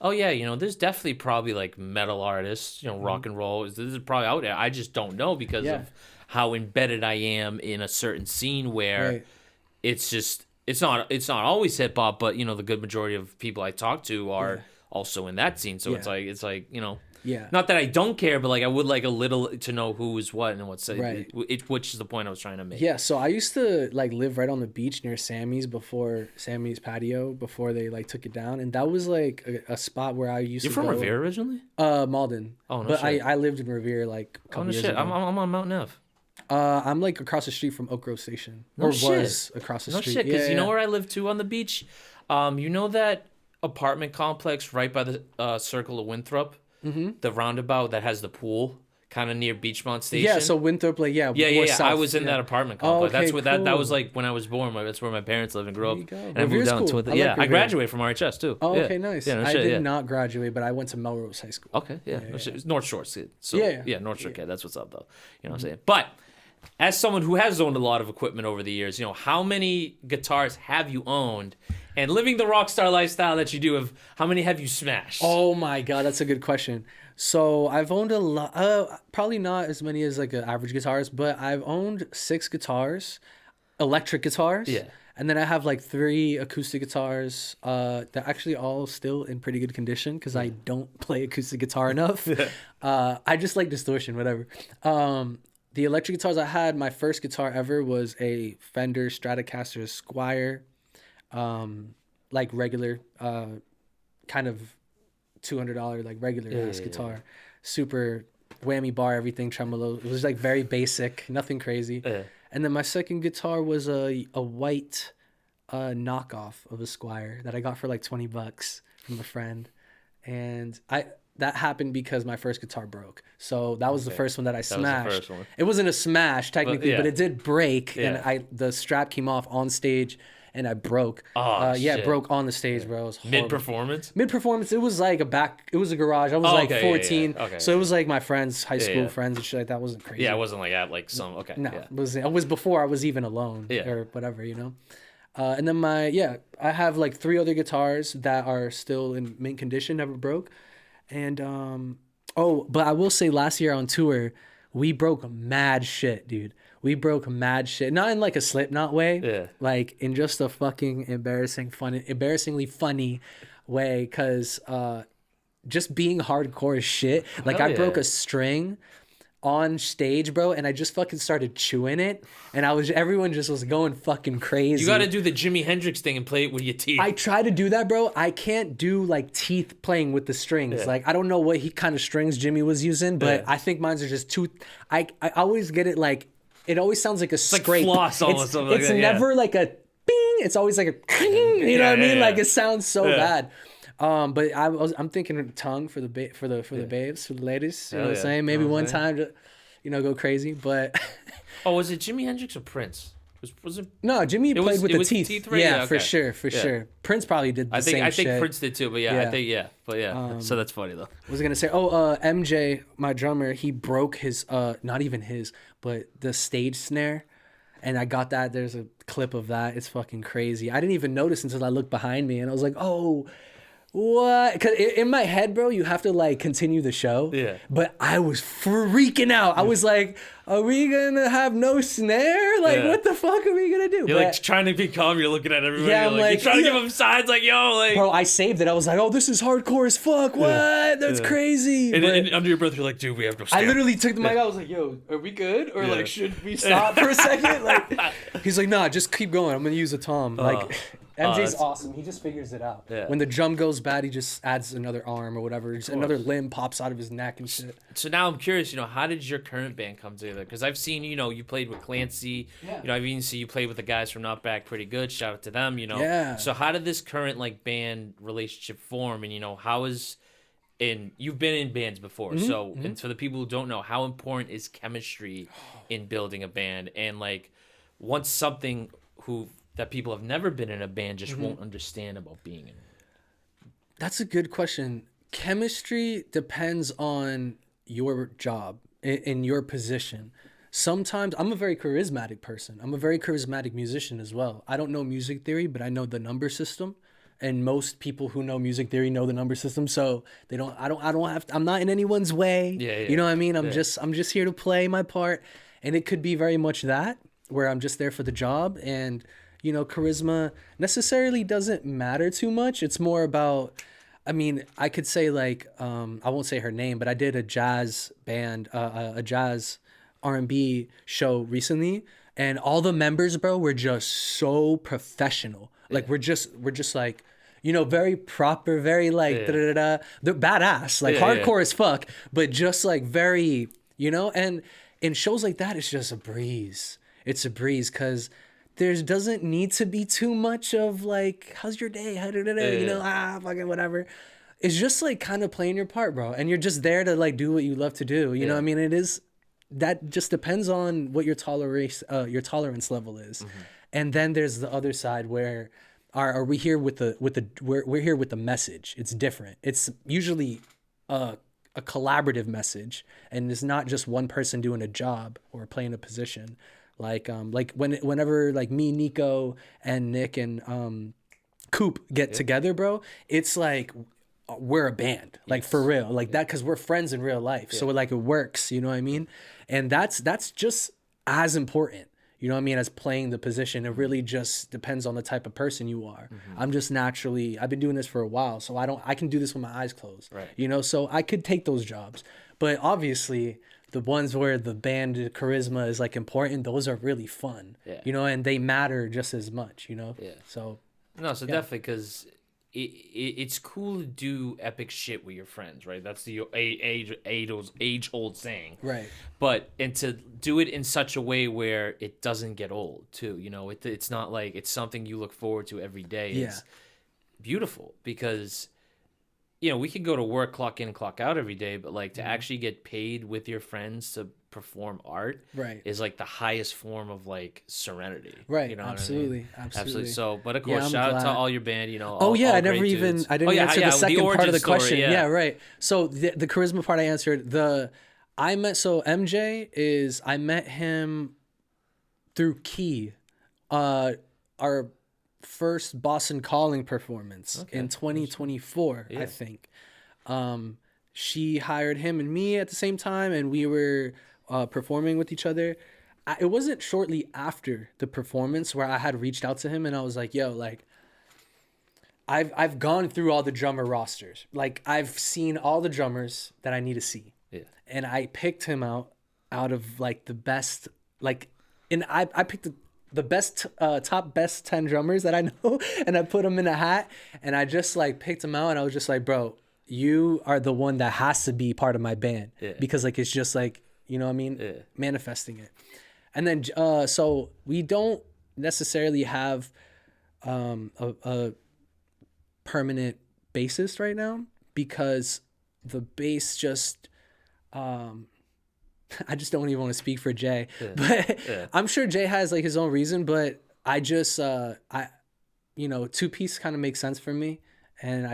oh yeah, there's definitely probably like metal artists, rock and roll. This is probably out there. I just don't know because Yeah. of how embedded I am in a certain scene where Right. it's just it's not always hip hop, but the good majority of people I talk to are also in that scene. So Yeah. it's like Yeah. not that I don't care, but like I would like a little to know who is what and what's Right. which is the point I was trying to make. Yeah, so I used to like live right on the beach near Sammy's patio before they like took it down, and that was like a spot where I used You're to from go. Revere originally? Malden. Oh, no But shit. I lived in Revere like a Oh couple no years shit! ago. I'm on Mount Nev. I'm like across the street from Oak Grove Station, No or shit. was across the No street. shit, because Yeah, you know yeah. where I live too on the beach. You know that apartment complex right by the Circle of Winthrop, the roundabout that has the pool, kind of near Beachmont Station. Yeah, so Winthrop, like Yeah, more yeah. I south, was in yeah. that apartment Oh, complex. That's okay, what that was cool. like when I was born. That's where my parents live and grew There up. you go. And I moved Revere's down cool. to it. I Yeah, like I Revere. graduated from RHS too. Oh, Yeah. okay, nice. Yeah, no I shit, did yeah. not graduate, but I went to Melrose High School. Okay, yeah, no shit. It's North Shore kid. So Yeah, yeah. North Shore kid. That's what's up though. You know what I'm saying? But as someone who has owned a lot of equipment over the years, how many guitars have you owned? And living the Rockstar lifestyle that you do, how many have you smashed? Oh my god, that's a good question. So I've owned a lot. Probably not as many as like an average guitarist, but I've owned 6 guitars, electric guitars. Yeah. And then I have like 3 acoustic guitars. They're actually all still in pretty good condition because I don't play acoustic guitar enough. I just like distortion, whatever. The electric guitars I had, my first guitar ever was a Fender Stratocaster Squire. like regular, kind of $200 like regular ass guitar, super whammy bar, everything tremolo. It was like very basic, nothing crazy. And then my second guitar was a white knockoff of a Squire that I got for like $20 from a friend, and I that happened because my first guitar broke. So that was the first one that I smashed. That was the first one. It wasn't a smash technically, but it did break, and the strap came off on stage. And I broke. Oh, yeah, shit. it broke on the stage, bro. It was horrible. Mid-performance? Mid-performance, it was like it was a garage. I was like 14. Okay, so it was like my friends, high school friends and shit like that. It wasn't crazy. Yeah, it wasn't like at like some, okay. No, yeah. it was before I was even alone or whatever, you know? And then I have like 3 other guitars that are still in mint condition, never broke. And, but I will say last year on tour, we broke mad shit, dude. We broke mad shit. Not in like a Slipknot way. Yeah. Like in just a fucking embarrassingly funny way. Cause just being hardcore as shit. Like I broke a string on stage, bro, and I just fucking started chewing it. And everyone just was going fucking crazy. You gotta do the Jimi Hendrix thing and play it with your teeth. I try to do that, bro. I can't do like teeth playing with the strings. Yeah. Like I don't know what kind of strings Jimmy was using, but I think mine's are just too. I always get it like. It always sounds like a scrape. Like floss almost. It's never like a bing. It's always like a you know what I mean? Like it sounds so bad. But I'm thinking tongue for the babes, for the ladies. You know what I'm saying? Maybe one time to, go crazy. But was it Jimi Hendrix or Prince? Was it? No, Jimmy played with the teeth. Right? Yeah, for sure. Prince probably did the same shit. I think Prince did too, but so that's funny though. I was gonna say, MJ, my drummer, he broke his not even his, but the stage snare, and I got that. There's a clip of that. It's fucking crazy. I didn't even notice until I looked behind me, and I was like, oh. What? Because in my head, bro, you have to like continue the show. Yeah. But I was freaking out. I was like, "Are we gonna have no snare? Like, what the fuck are we gonna do?" You're like trying to be calm. You're looking at everybody. Yeah, you're trying to give them signs. Like, yo, like. Bro, I saved it. I was like, "Oh, this is hardcore as fuck. What? That's crazy." And under your breath, you're like, "Dude, we have no snare." I literally took the mic. I was like, "Yo, are we good? Or like, should we stop for a second?" Like, he's like, "Nah, just keep going. I'm gonna use a tom." Like. MJ's awesome. He just figures it out. Yeah. When the drum goes bad, he just adds another arm or whatever. Just another limb pops out of his neck and shit. So now I'm curious, how did your current band come together? Because I've seen, you played with Clancy. Yeah. I've even seen you play with the guys from Not Back Pretty Good. Shout out to them, Yeah. So how did this current band relationship form? And, how is... And you've been in bands before. Mm-hmm. So, and for the people who don't know, how important is chemistry in building a band? And, once something that people have never been in a band just won't understand about being in. That's a good question. Chemistry depends on your job in your position. Sometimes I'm a very charismatic person. I'm a very charismatic musician as well. I don't know music theory, but I know the number system. And most people who know music theory know the number system. So I'm not in anyone's way. Yeah. You know what I mean? I'm just here to play my part. And it could be very much that, where I'm just there for the job, and charisma necessarily doesn't matter too much. It's more about, I could say I won't say her name, but I did a jazz band, a jazz R&B show recently, and all the members, bro, were just so professional. Like we're just like, very proper, very da-da-da-da. They're badass, hardcore as fuck, but just very, and in shows like that, it's just a breeze. It's a breeze because there doesn't need to be too much of how's your day? Fucking whatever. It's just kind of playing your part, bro. And you're just there to do what you love to do. You know what I mean? It is, that just depends on what your tolerance level is. Mm-hmm. And then there's the other side where are we here we're here with the message. It's different. It's usually a collaborative message, and it's not just one person doing a job or playing a position. Whenever me, Nico, and Nick and Coop get together, bro, it's we're a band, for real, that, because we're friends in real life. So it works, you know what I mean? And that's just as important, you know what I mean, as playing the position. It really just depends on the type of person you are. Mm-hmm. I'm just naturally, I've been doing this for a while, so I can do this with my eyes closed, right? So I could take those jobs, but obviously the ones where the band charisma is important, those are really fun, and they matter just as much, Yeah. So No, so definitely because it's cool to do epic shit with your friends, right? That's the age old saying, Right. but and to do it in such a way where it doesn't get old too. It's not like it's something you look forward to every day. Yeah. It's beautiful because we can go to work, clock in, clock out every day, but like to actually get paid with your friends to perform art Right. is like the highest form of like serenity. Right. You know Absolutely. what I mean? Absolutely. So, but of Yeah, course, I'm shout out to glad. all your band. Oh yeah, all I never great even dudes. I didn't answer the second part of origin the story, question. yeah. Yeah, right. So the charisma part I answered. MJ is I met him through Key, our first Boston Calling performance in 2024, I think. She hired him and me at the same time, and we were performing with each other. It wasn't shortly after the performance where I had reached out to him and I was like, "Yo, like, I've gone through all the drummer rosters. Like, I've seen all the drummers that I need to see, and I picked him out of like the best, like, and I picked the best top best 10 drummers that I know, and I put them in a hat, and I just like picked him out, and I was just like, bro, you are the one that has to be part of my band because like it's just like, you know what I mean, manifesting it. And then so we don't necessarily have a permanent bassist right now because the bass just I just don't even want to speak for Jay, but I'm sure Jay has like his own reason, but I just two-piece kind of makes sense for me, and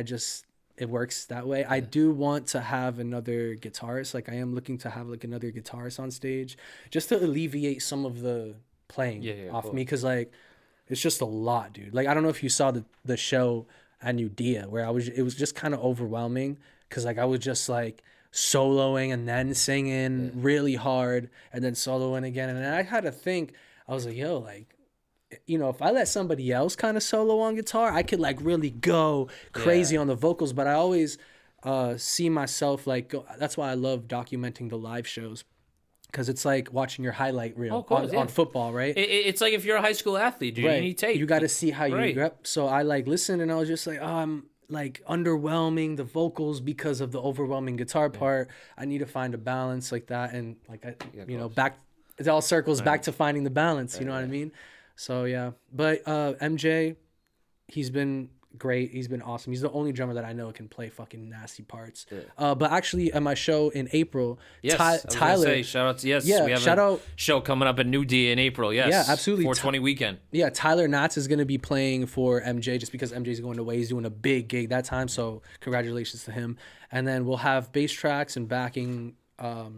it works that way. I do want to have another guitarist. Like I am looking to have like another guitarist on stage just to alleviate some of the playing off me, because like it's just a lot, dude. Like I don't know if you saw the show at Nudea where it was just kind of overwhelming because like I was just like soloing and then singing really hard and then soloing again, and I had to think, I was like, yo, like, if I let somebody else kind of solo on guitar, I could like really go crazy on the vocals, but I always see myself like that's why I love documenting the live shows, because it's like watching your highlight reel on football, right? It's like if you're a high school athlete, dude, you need tape. You got to see how you rep. So I like listened and I was just like, oh, I'm like underwhelming the vocals because of the overwhelming guitar part. I need to find a balance like that, and like back it all circles back to finding the balance. You know what I mean? So yeah, but MJ, he's been great. He's been awesome. He's the only drummer that I know can play fucking nasty parts. But actually, at my show in April, Tyler, shout out to we have a show coming up at New D in April. Yes, yeah, absolutely. 420 weekend. Yeah, Tyler Knotts is gonna be playing for MJ just because MJ's going away. He's doing a big gig that time, so congratulations to him. And then we'll have bass tracks and backing.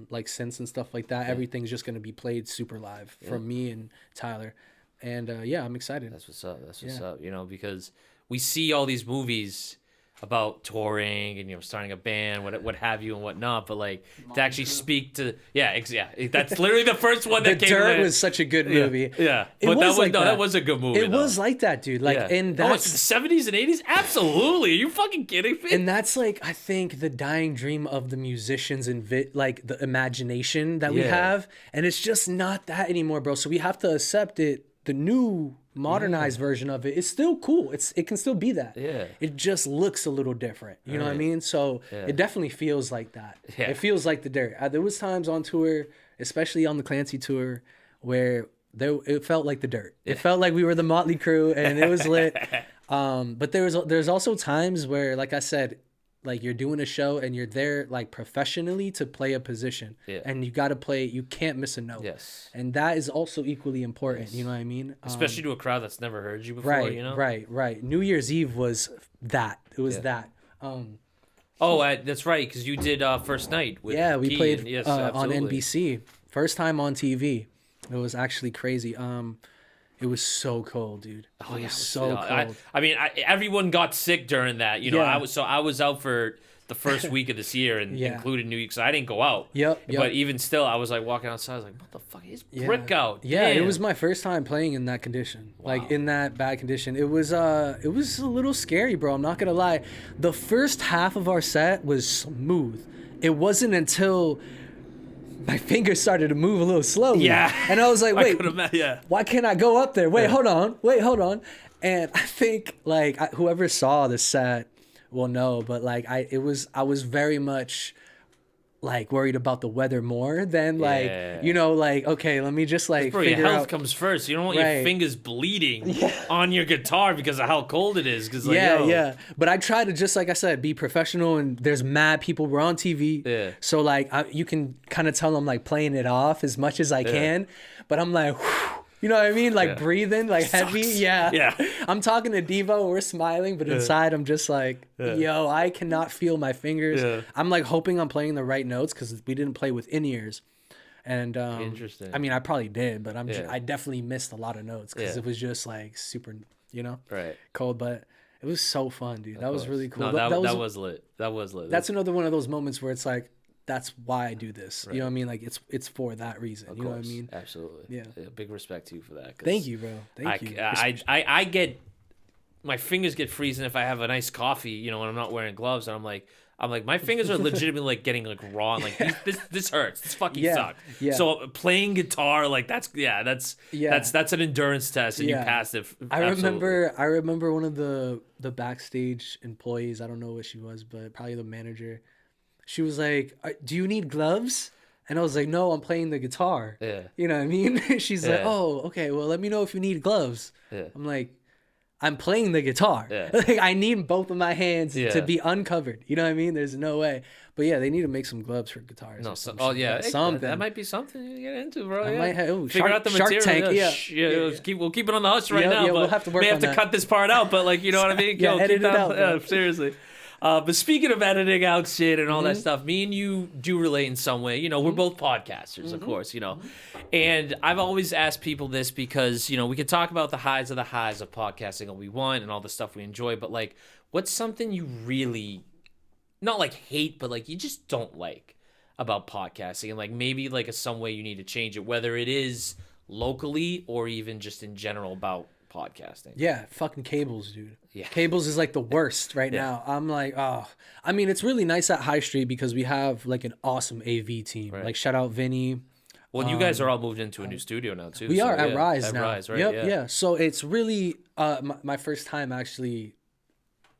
Like synths and stuff like that. Everything's just gonna be played super live from me and Tyler. And I'm excited. That's what's up. That's what's up. Because we see all these movies about touring and starting a band, what have you and whatnot, but like to actually speak to that's literally the first one that The came. Dirt was such a good movie. Yeah. But that was a good movie. It was like that, dude. Like in that the 70s and 80s, absolutely. Are you fucking kidding me? And that's like, I think, the dying dream of the musicians and like the imagination that we have, and it's just not that anymore, bro. So we have to accept it. The new modernized version of it is still cool. It can still be that. Yeah. It just looks a little different. You know what I mean? So it definitely feels like that. Yeah. It feels like the Dirt. There was times on tour, especially on the Clancy tour, where it felt like the Dirt. It felt like we were the Motley Crue, and it was lit. But there's also times where, like I said, like you're doing a show and you're there like professionally to play a position, and you got to play. You can't miss a note. Yes, and that is also equally important. You know what I mean? Especially to a crowd that's never heard you before. Right. New Year's Eve was that. It was that. That's right, because you did first night. With we played on absolutely. NBC. First time on TV. It was actually crazy. It was so cold, dude. It was so cold. I mean, everyone got sick during that. I was out for the first week of this year, and included New Year, so I didn't go out. Yep. But even still, I was like walking outside. I was like, "What the fuck is brick out?" Yeah, Damn. it was my first time playing in that condition, like in that bad condition. It was a little scary, bro. I'm not gonna lie. The first half of our set was smooth. It wasn't until my fingers started to move a little slowly. Yeah. And I was like, wait, why can't I go up there? Wait, hold on. And I think like whoever saw the set will know, but like I was very much like worried about the weather more than like, Yeah. like, okay, let me just Because, like bro, your figure health out. comes first. You don't want your Right. fingers bleeding Yeah. on your guitar because of how cold it is. Because, like, Yeah, yo. yeah. But I try to, just like I said, be professional, and there's mad people. We're on TV. Yeah. So like you can kind of tell I'm like playing it off as much as I Yeah. can, but I'm like, you know what I mean? Like Yeah. breathing, like heavy. Sucks. Yeah. Yeah. I'm talking to Devo, we're smiling, but inside I'm just like, yo, I cannot feel my fingers. Yeah. I'm like hoping I'm playing the right notes because we didn't play with in-ears. And Interesting. I mean, I probably did, but Yeah. I definitely missed a lot of notes because Yeah. it was just like super, Right. cold. But it was so fun, dude. That was really cool. No, that was was lit. That was lit. that's another one of those moments where it's like, that's why I do this. You know Right. what I mean? Like it's for that reason. Of You know course. what I mean? Absolutely. Yeah. Big respect to you for that. 'Cause Thank you, bro. Thank you. I get my fingers get freezing if I have a nice coffee, when I'm not wearing gloves, and I'm like my fingers are legitimately like getting like raw, and like this hurts. This fucking Yeah, sucks. yeah. So playing guitar, like that's an endurance test, and you Yeah. passed it. I Absolutely. remember one of the backstage employees. I don't know what she was, but probably the manager. She was like, "Do you need gloves?" And I was like, "No, I'm playing the guitar." Yeah. You know what I mean? She's like, Yeah. "Oh, okay. Well, let me know if you need gloves." Yeah. I'm like, "I'm playing the guitar. Yeah. Like, I need both of my hands Yeah. to be uncovered." You know what I mean? There's no way. But yeah, they need to make some gloves for guitars. No, or some oh shit. yeah, something. that might be something you get into, bro. I Yeah. might have- Figure out the Shark material. Tank, yeah. We'll keep it on the hush right Yeah, now. yeah, but we'll have to work may have on to that. cut this part out, but like, you know what I mean? Yeah, Yo, edit keep it out, bro. seriously. But speaking of editing out shit and all that Mm-hmm. stuff, me and you do relate in some way. We're both podcasters, Mm-hmm. of course. And I've always asked people this because we can talk about the highs of podcasting all we want and all the stuff we enjoy, but like, what's something you really not like hate, but like you just don't like about podcasting, and like maybe like some way you need to change it, whether it is locally or even just in general about podcasting. Yeah, fucking cables, dude. Yeah. Cables is like the worst right Yeah. now. I'm like, oh. I mean, it's really nice at High Street because we have like an awesome AV team. Right. Like, shout out Vinny. Well, you guys are all moved into a new studio now too. We so are at yeah, Rise at now. Rise, right? Yep, yeah. So it's really my first time actually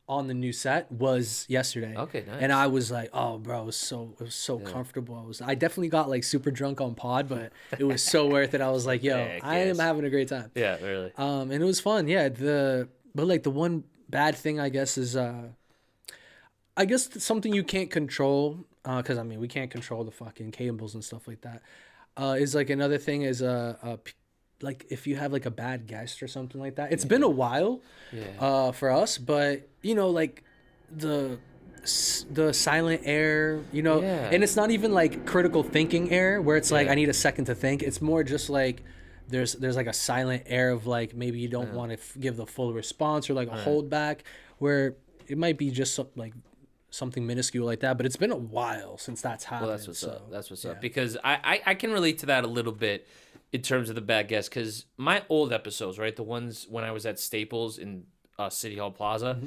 on the new set was yesterday. Okay, nice. And I was like, oh, bro, it was so comfortable. I definitely got like super drunk on pod, but it was so worth it. I was like, yo, Yeah, I am yes. having a great time. Yeah, really. And it was fun. Yeah. But like the one bad thing, I guess, is I guess something you can't control, because I mean we can't control the fucking cables and stuff like that. Is like another thing is like if you have like a bad guest or something like that. It's been a while, for us, but like the silent air, Yeah. and it's not even like critical thinking air where it's like Yeah. I need a second to think. It's more just like there's like a silent air of like maybe you don't want to give the full response or like a hold back where it might be just like something minuscule like that, but it's been a while since that's happened. Well, that's what's up. That's what's yeah. up. Because I can relate to that a little bit in terms of the bad guests. Because my old episodes, right, the ones when I was at Staples in City Hall Plaza,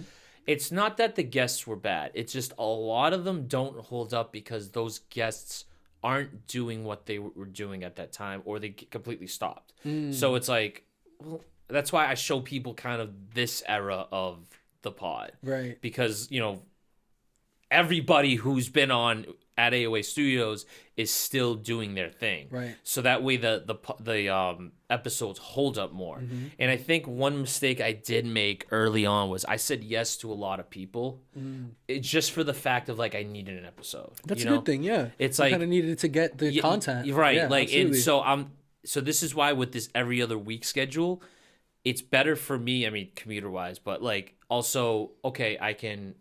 it's not that the guests were bad. It's just a lot of them don't hold up because those guests aren't doing what they were doing at that time, or they completely stopped. So it's like, well, that's why I show people kind of this era of the pod, Right. because everybody who's been on at AOA Studios is still doing their thing, Right. so that way the episodes hold up more. And I think one mistake I did make early on was I said yes to a lot of people, it's just for the fact of like I needed an episode. That's a good thing, yeah. It's you like- kind of needed to get the content, right? Yeah, like, absolutely. and so this is why with this every other week schedule, it's better for me. I mean, commuter wise, but like also, okay, I can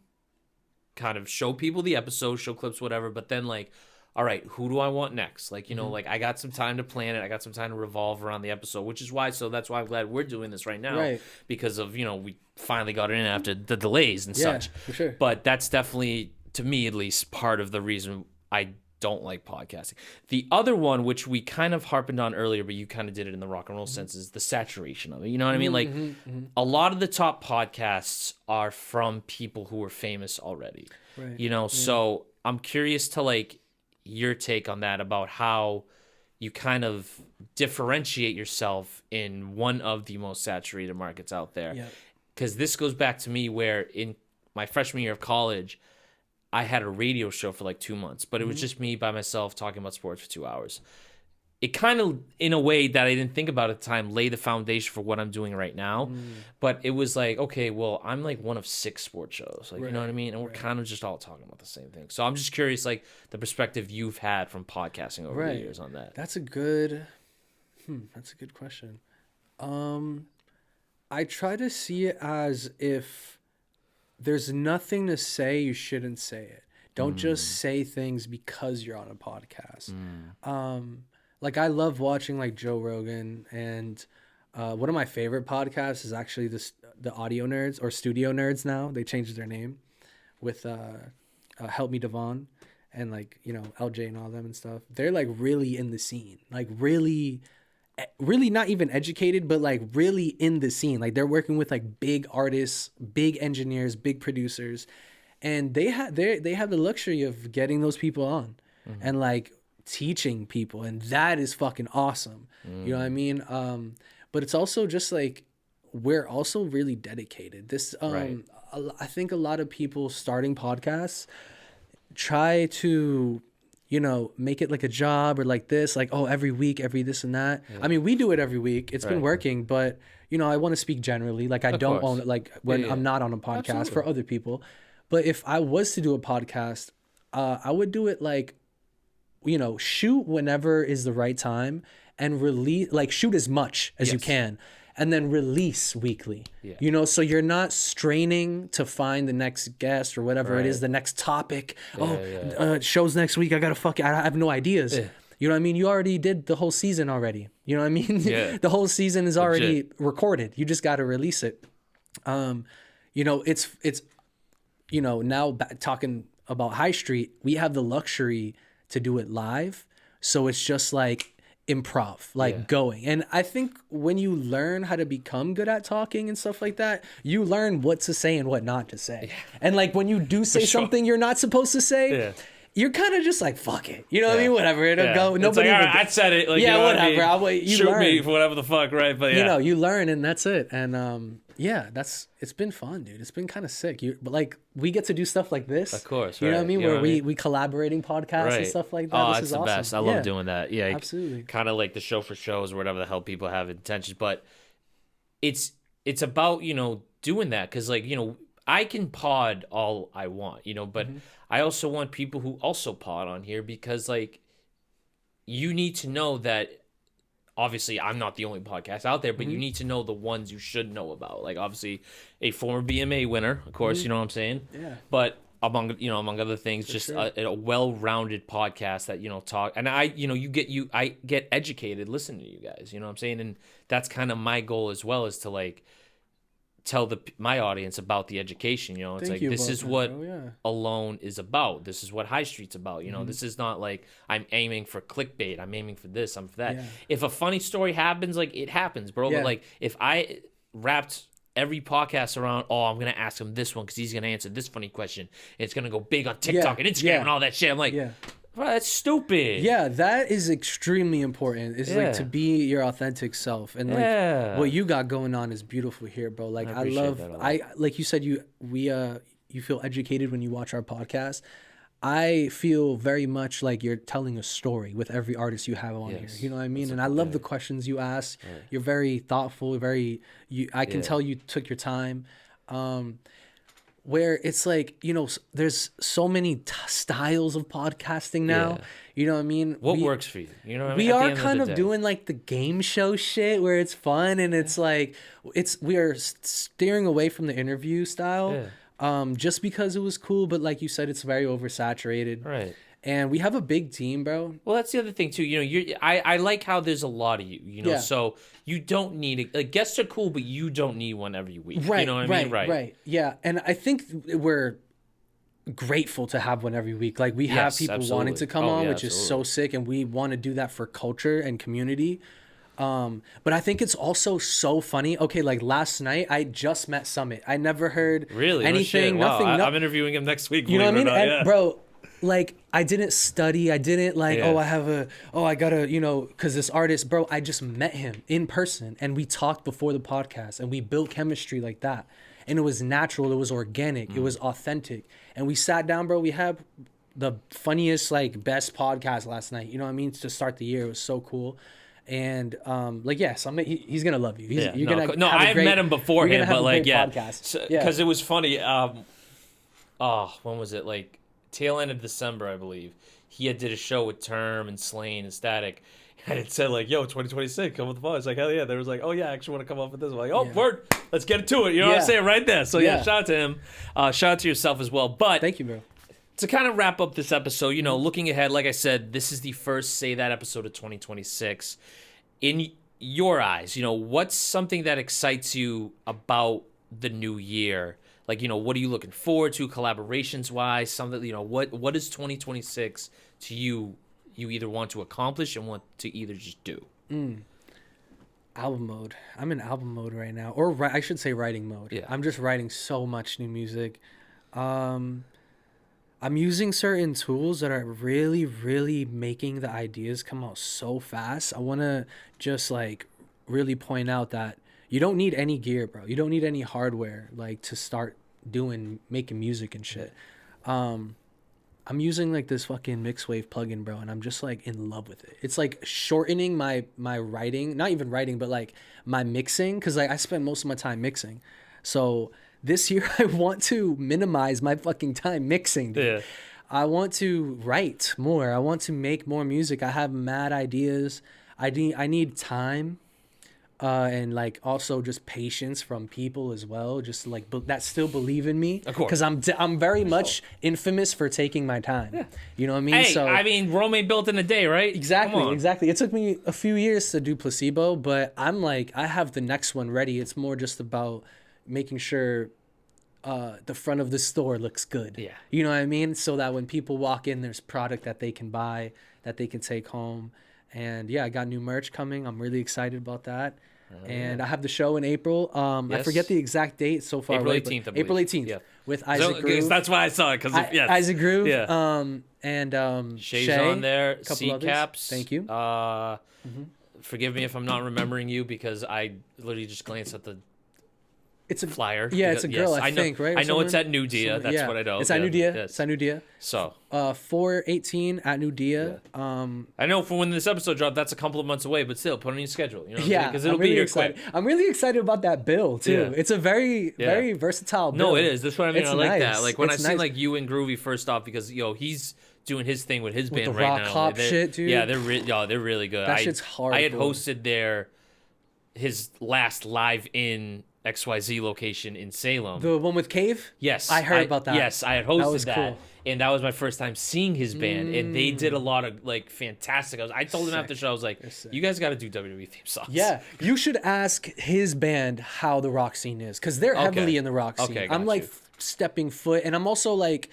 kind of show people the episode, show clips, whatever. But then like, all right, who do I want next? Like, like I got some time to plan it. I got some time to revolve around the episode, which is why. So that's why I'm glad we're doing this right now, Right. because of we finally got it in after the delays and Yeah, such. for sure. But that's definitely, to me at least, part of the reason I don't like podcasting. The other one, which we kind of harpened on earlier, but you kind of did it in the rock and roll sense, is the saturation of it. You know what I mean? Like, a lot of the top podcasts are from people who are famous already. Right. So I'm curious to like your take on that, about how you kind of differentiate yourself in one of the most saturated markets out there. Yeah. Because this goes back to me where in my freshman year of college, I had a radio show for like 2 months, but it was just me by myself talking about sports for 2 hours. It kind of, in a way that I didn't think about at the time, lay the foundation for what I'm doing right now. But it was like, okay, well, I'm like one of 6 sports shows. Like, you know what I mean? And we're kind of just all talking about the same thing. So I'm just curious, like, the perspective you've had from podcasting over the years on that. That's a good question. I try to see it as if there's nothing to say, you shouldn't say it. Don't just say things because you're on a podcast. Like, I love watching like Joe Rogan, and one of my favorite podcasts is actually the Audio Nerds, or Studio Nerds now. They changed their name, with Help Me Devon and like, you know, LJ and all them and stuff. They're like really in the scene, like really not even educated, but like really in the scene. Like, they're working with like big artists, big engineers, big producers, and they have the luxury of getting those people on and like teaching people, and that is fucking awesome. You know what I mean? But it's also just like, we're also really dedicated. This I think a lot of people starting podcasts try to, you know, make it like a job, or like this, like, oh, every week, every this and that. I mean, we do it every week. It's been working, but, you know, I want to speak generally. Like, I don't own it, like, when I'm not on a podcast for other people. But if I was to do a podcast, I would do it like, you know, shoot whenever is the right time, and release, like, shoot as much as you can, and then release weekly. You know, so you're not straining to find the next guest or whatever it is, the next topic. Shows next week, I have no ideas. You know what I mean? You already did the whole season already. You know what I mean? The whole season is already recorded. You just got to release it. You know, it's you know, now talking about High Street, we have the luxury to do it live. So it's just like improv, like going. And I think when you learn how to become good at talking and stuff like that, you learn what to say and what not to say. And like, when you do say something you're not supposed to say, you're kind of just like, fuck it. You know what I mean? Whatever. It'll go. Nobody like, all right, I said it. Like, yeah, you know whatever. What I mean? I'll wait. You shoot learn. Me for whatever the fuck, right? But you know, you learn, and that's it. And yeah, it's been fun, dude. It's been kind of sick. But like, we get to do stuff like this. Of course, you know what I mean? You Where we collaborating podcasts and stuff like that. Oh, this that's is the awesome. best. I love doing that. Yeah, absolutely. Kind of like the show for shows or whatever the hell people have intentions, but it's about, you know, doing that, because like, you know, I can pod all I want, you know, but I also want people who also pod on here, because like, you need to know that obviously I'm not the only podcast out there, but you need to know the ones you should know about. Like, obviously a former BMA winner, of course, you know what I'm saying? Yeah. But among other things, just a well-rounded podcast that, you know, talk, and I get educated listening to you guys, you know what I'm saying? And that's kind of my goal as well, is to like tell my audience about the education, you know. It's like, this is what Alone is about. This is what High Street's about, you know. This is not like I'm aiming for clickbait, I'm aiming for this, I'm for that. If a funny story happens, like, it happens, bro. But like, if I wrapped every podcast around, oh, I'm gonna ask him this one because he's gonna answer this funny question, it's gonna go big on TikTok and Instagram and all that shit, I'm like, bro, that's stupid. Yeah, that is extremely important. It's like to be your authentic self, and like what you got going on is beautiful here, bro. Like, I love, like you said, you feel educated when you watch our podcast. I feel very much like you're telling a story with every artist you have on here. You know what I mean? And I love the questions you ask. You're very thoughtful. I can tell you took your time. Where it's like, you know, there's so many styles of podcasting now. You know what I mean? What works for you? You know what I mean? We are kind of doing like the game show shit where it's fun, and it's like, we are steering away from the interview style. Just because it was cool, but like you said, it's very oversaturated. Right. And we have a big team, bro. Well, that's the other thing too. You know, I like how there's a lot of you. You know, so you don't need like, guests are cool, but you don't need one every week. Right. You know what I mean? Right. Yeah. And I think we're grateful to have one every week. Like, we have people wanting to come on, which is so sick, and we want to do that for culture and community. But I think it's also so funny. Okay, like last night I just met Summit. I never heard anything. Wow. Nothing. I'm interviewing him next week. You know what I mean? And bro, like I didn't study. I didn't like, Yeah. I gotta, because this artist, bro, I just met him in person and we talked before the podcast and we built chemistry like that. And it was natural, it was organic, it was authentic. And we sat down, bro. We had the funniest, like, best podcast last night. You know what I mean? To start the year, it was so cool. And like, yes, he's gonna love you. You're gonna no, I have met him beforehand, but like, yeah, podcast. Because it was funny. When was it? Like tail end of December, I believe. He did a show with Term and Slain and Static, and it said like, "Yo, 2026, come with the pod." It's like, hell yeah. There was like, "Oh yeah, I actually want to come up with this." I'm like, "Oh, word, let's get to it." You know what I'm saying right there. So yeah, shout out to him. Shout out to yourself as well. But thank you, bro. To kind of wrap up this episode, looking ahead, like I said, this is the first Say That episode of 2026. In your eyes, what's something that excites you about the new year? Like, what are you looking forward to collaborations-wise? Something, what is 2026 to you either want to accomplish and want to either just do? Album mode. I'm in album mode right now. Or I should say writing mode. Yeah. I'm just writing so much new music. I'm using certain tools that are really, really making the ideas come out so fast. I want to just like really point out that you don't need any gear, bro. You don't need any hardware like to start making music and shit. I'm using like this fucking Mixwave plugin, bro, and I'm just like in love with it. It's like shortening my writing, not even writing, but like my mixing, because like I spend most of my time mixing. So this year I want to minimize my fucking time mixing, dude. Yeah. I want to write more. I want to make more music. I have mad ideas. I need time. And like also just patience from people as well, just like that still believe in me, of course, because I'm very much infamous for taking my time. Yeah. You know what I mean? Hey, Rome ain't built in a day, right? Exactly. It took me a few years to do Placebo, but I'm like, I have the next one ready. It's more just about making sure the front of the store looks good. Yeah, you know what I mean? So that when people walk in, there's product that they can buy, that they can take home. And yeah, I got new merch coming. I'm really excited about that. And I have the show in April. I forget the exact date so far. April 18th, April 18th, with Isaac Groove. That's why I saw it, because Isaac Groove. Yeah. And Shay's on there. C-Caps. Thank you. Forgive me if I'm not remembering you, because I literally just glanced at the flyer. Yeah, it's a girl, I think, right? I know it's at New Dia. That's what I know. It's at New Dia. It's at New Dia. So 4/18 at New Dia. Yeah. I know for when this episode dropped, that's a couple of months away, but still, put it on your schedule. Because it'll be here excited. quick. I'm really excited about that bill too. Yeah. It's a very versatile bill. No, it is. That's what I mean. I like that. Like when I seen like you and Groovy first off, because he's doing his thing with his band the right rock now. Hop shit, dude. Yeah, they're really good. That shit's hard. I had hosted his last live in XYZ location in Salem. The one with Cave? Yes. I heard about that. Yes, I had hosted that. Cool. And that was my first time seeing his band. And they did a lot of like fantastic. I told him after the show, I was like, you guys got to do WWE theme songs. Yeah. You should ask his band how the rock scene is, because they're heavily in the rock scene. Okay, I'm like stepping foot, and I'm also like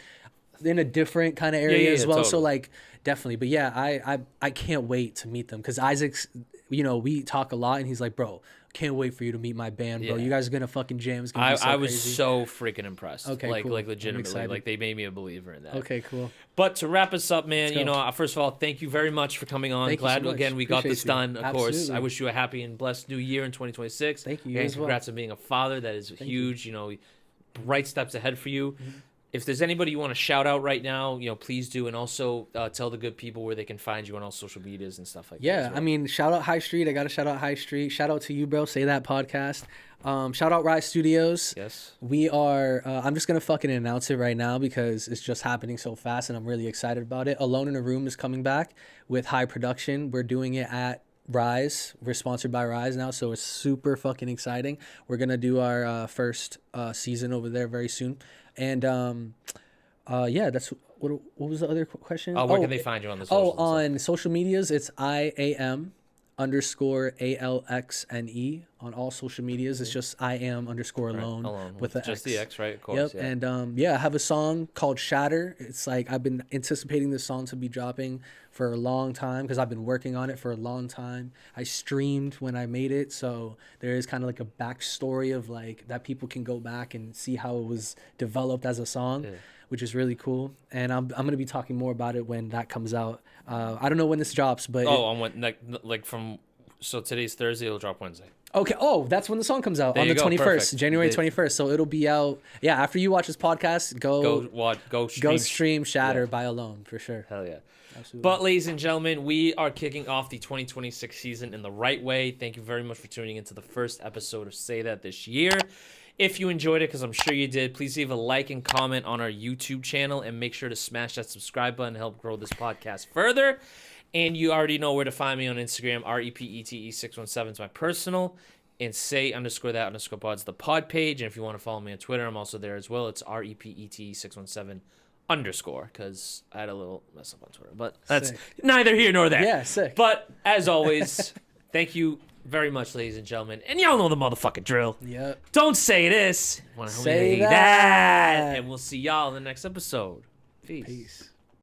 in a different kind of area as well. Totally. So like definitely. But yeah, I can't wait to meet them, because Isaac's, we talk a lot, and he's like, bro, can't wait for you to meet my band, bro. You guys are gonna fucking jam. It's gonna be so I was crazy. so freaking impressed. Okay, like cool. legitimately, like they made me a believer in that. Okay, cool. But to wrap us up, man, first of all, thank you very much for coming on. Glad again we got this done. Of course, I wish you a happy and blessed new year in 2026. Thank you. And congrats on being a father. That is huge. Bright steps ahead for you. Mm-hmm. If there's anybody you want to shout out right now, please do. And also tell the good people where they can find you on all social medias and stuff like that. Yeah, I mean, shout out High Street. I got to shout out High Street. Shout out to you, bro. Say That podcast. Shout out Rise Studios. Yes. We are, I'm just going to fucking announce it right now, because it's just happening so fast and I'm really excited about it. Alone in a Room is coming back with high production. We're doing it at Rise. We're sponsored by Rise now, so it's super fucking exciting. We're going to do our first season over there very soon. And that's what was the other question? Where can they find you on the socials? On social medias, it's IAM_ALXNE on all social medias. It's just IAM_alone with the just X. the X, right? Of course. Yep. Yeah. And I have a song called Shatter. It's like I've been anticipating this song to be dropping for a long time, because I've been working on it for a long time. I streamed when I made it, so there is kind of like a backstory of like that people can go back and see how it was developed as a song. Yeah. which is really cool. And I'm gonna be talking more about it when that comes out. I don't know when this drops, but on when like from so today's Thursday, it'll drop Wednesday. okay. Oh, that's when the song comes out There on you the go, 21st, perfect. January 21st. So it'll be out. Yeah, after you watch this podcast, go stream Shatter by Alone for sure. Hell yeah. Absolutely. But ladies and gentlemen, we are kicking off the 2026 season in the right way. Thank you very much for tuning into the first episode of Say That this year. If you enjoyed it, because I'm sure you did, please leave a like and comment on our YouTube channel and make sure to smash that subscribe button to help grow this podcast further. And you already know where to find me on Instagram. REPETE617 is my personal. And say_that_pods the pod page. And if you want to follow me on Twitter, I'm also there as well. It's REPETE617 _ because I had a little mess up on Twitter. But that's neither here nor there. Yeah, sick. But as always, thank you very much, ladies and gentlemen. And y'all know the motherfucking drill. Yep. Don't say this. Say that. And we'll see y'all in the next episode. Peace.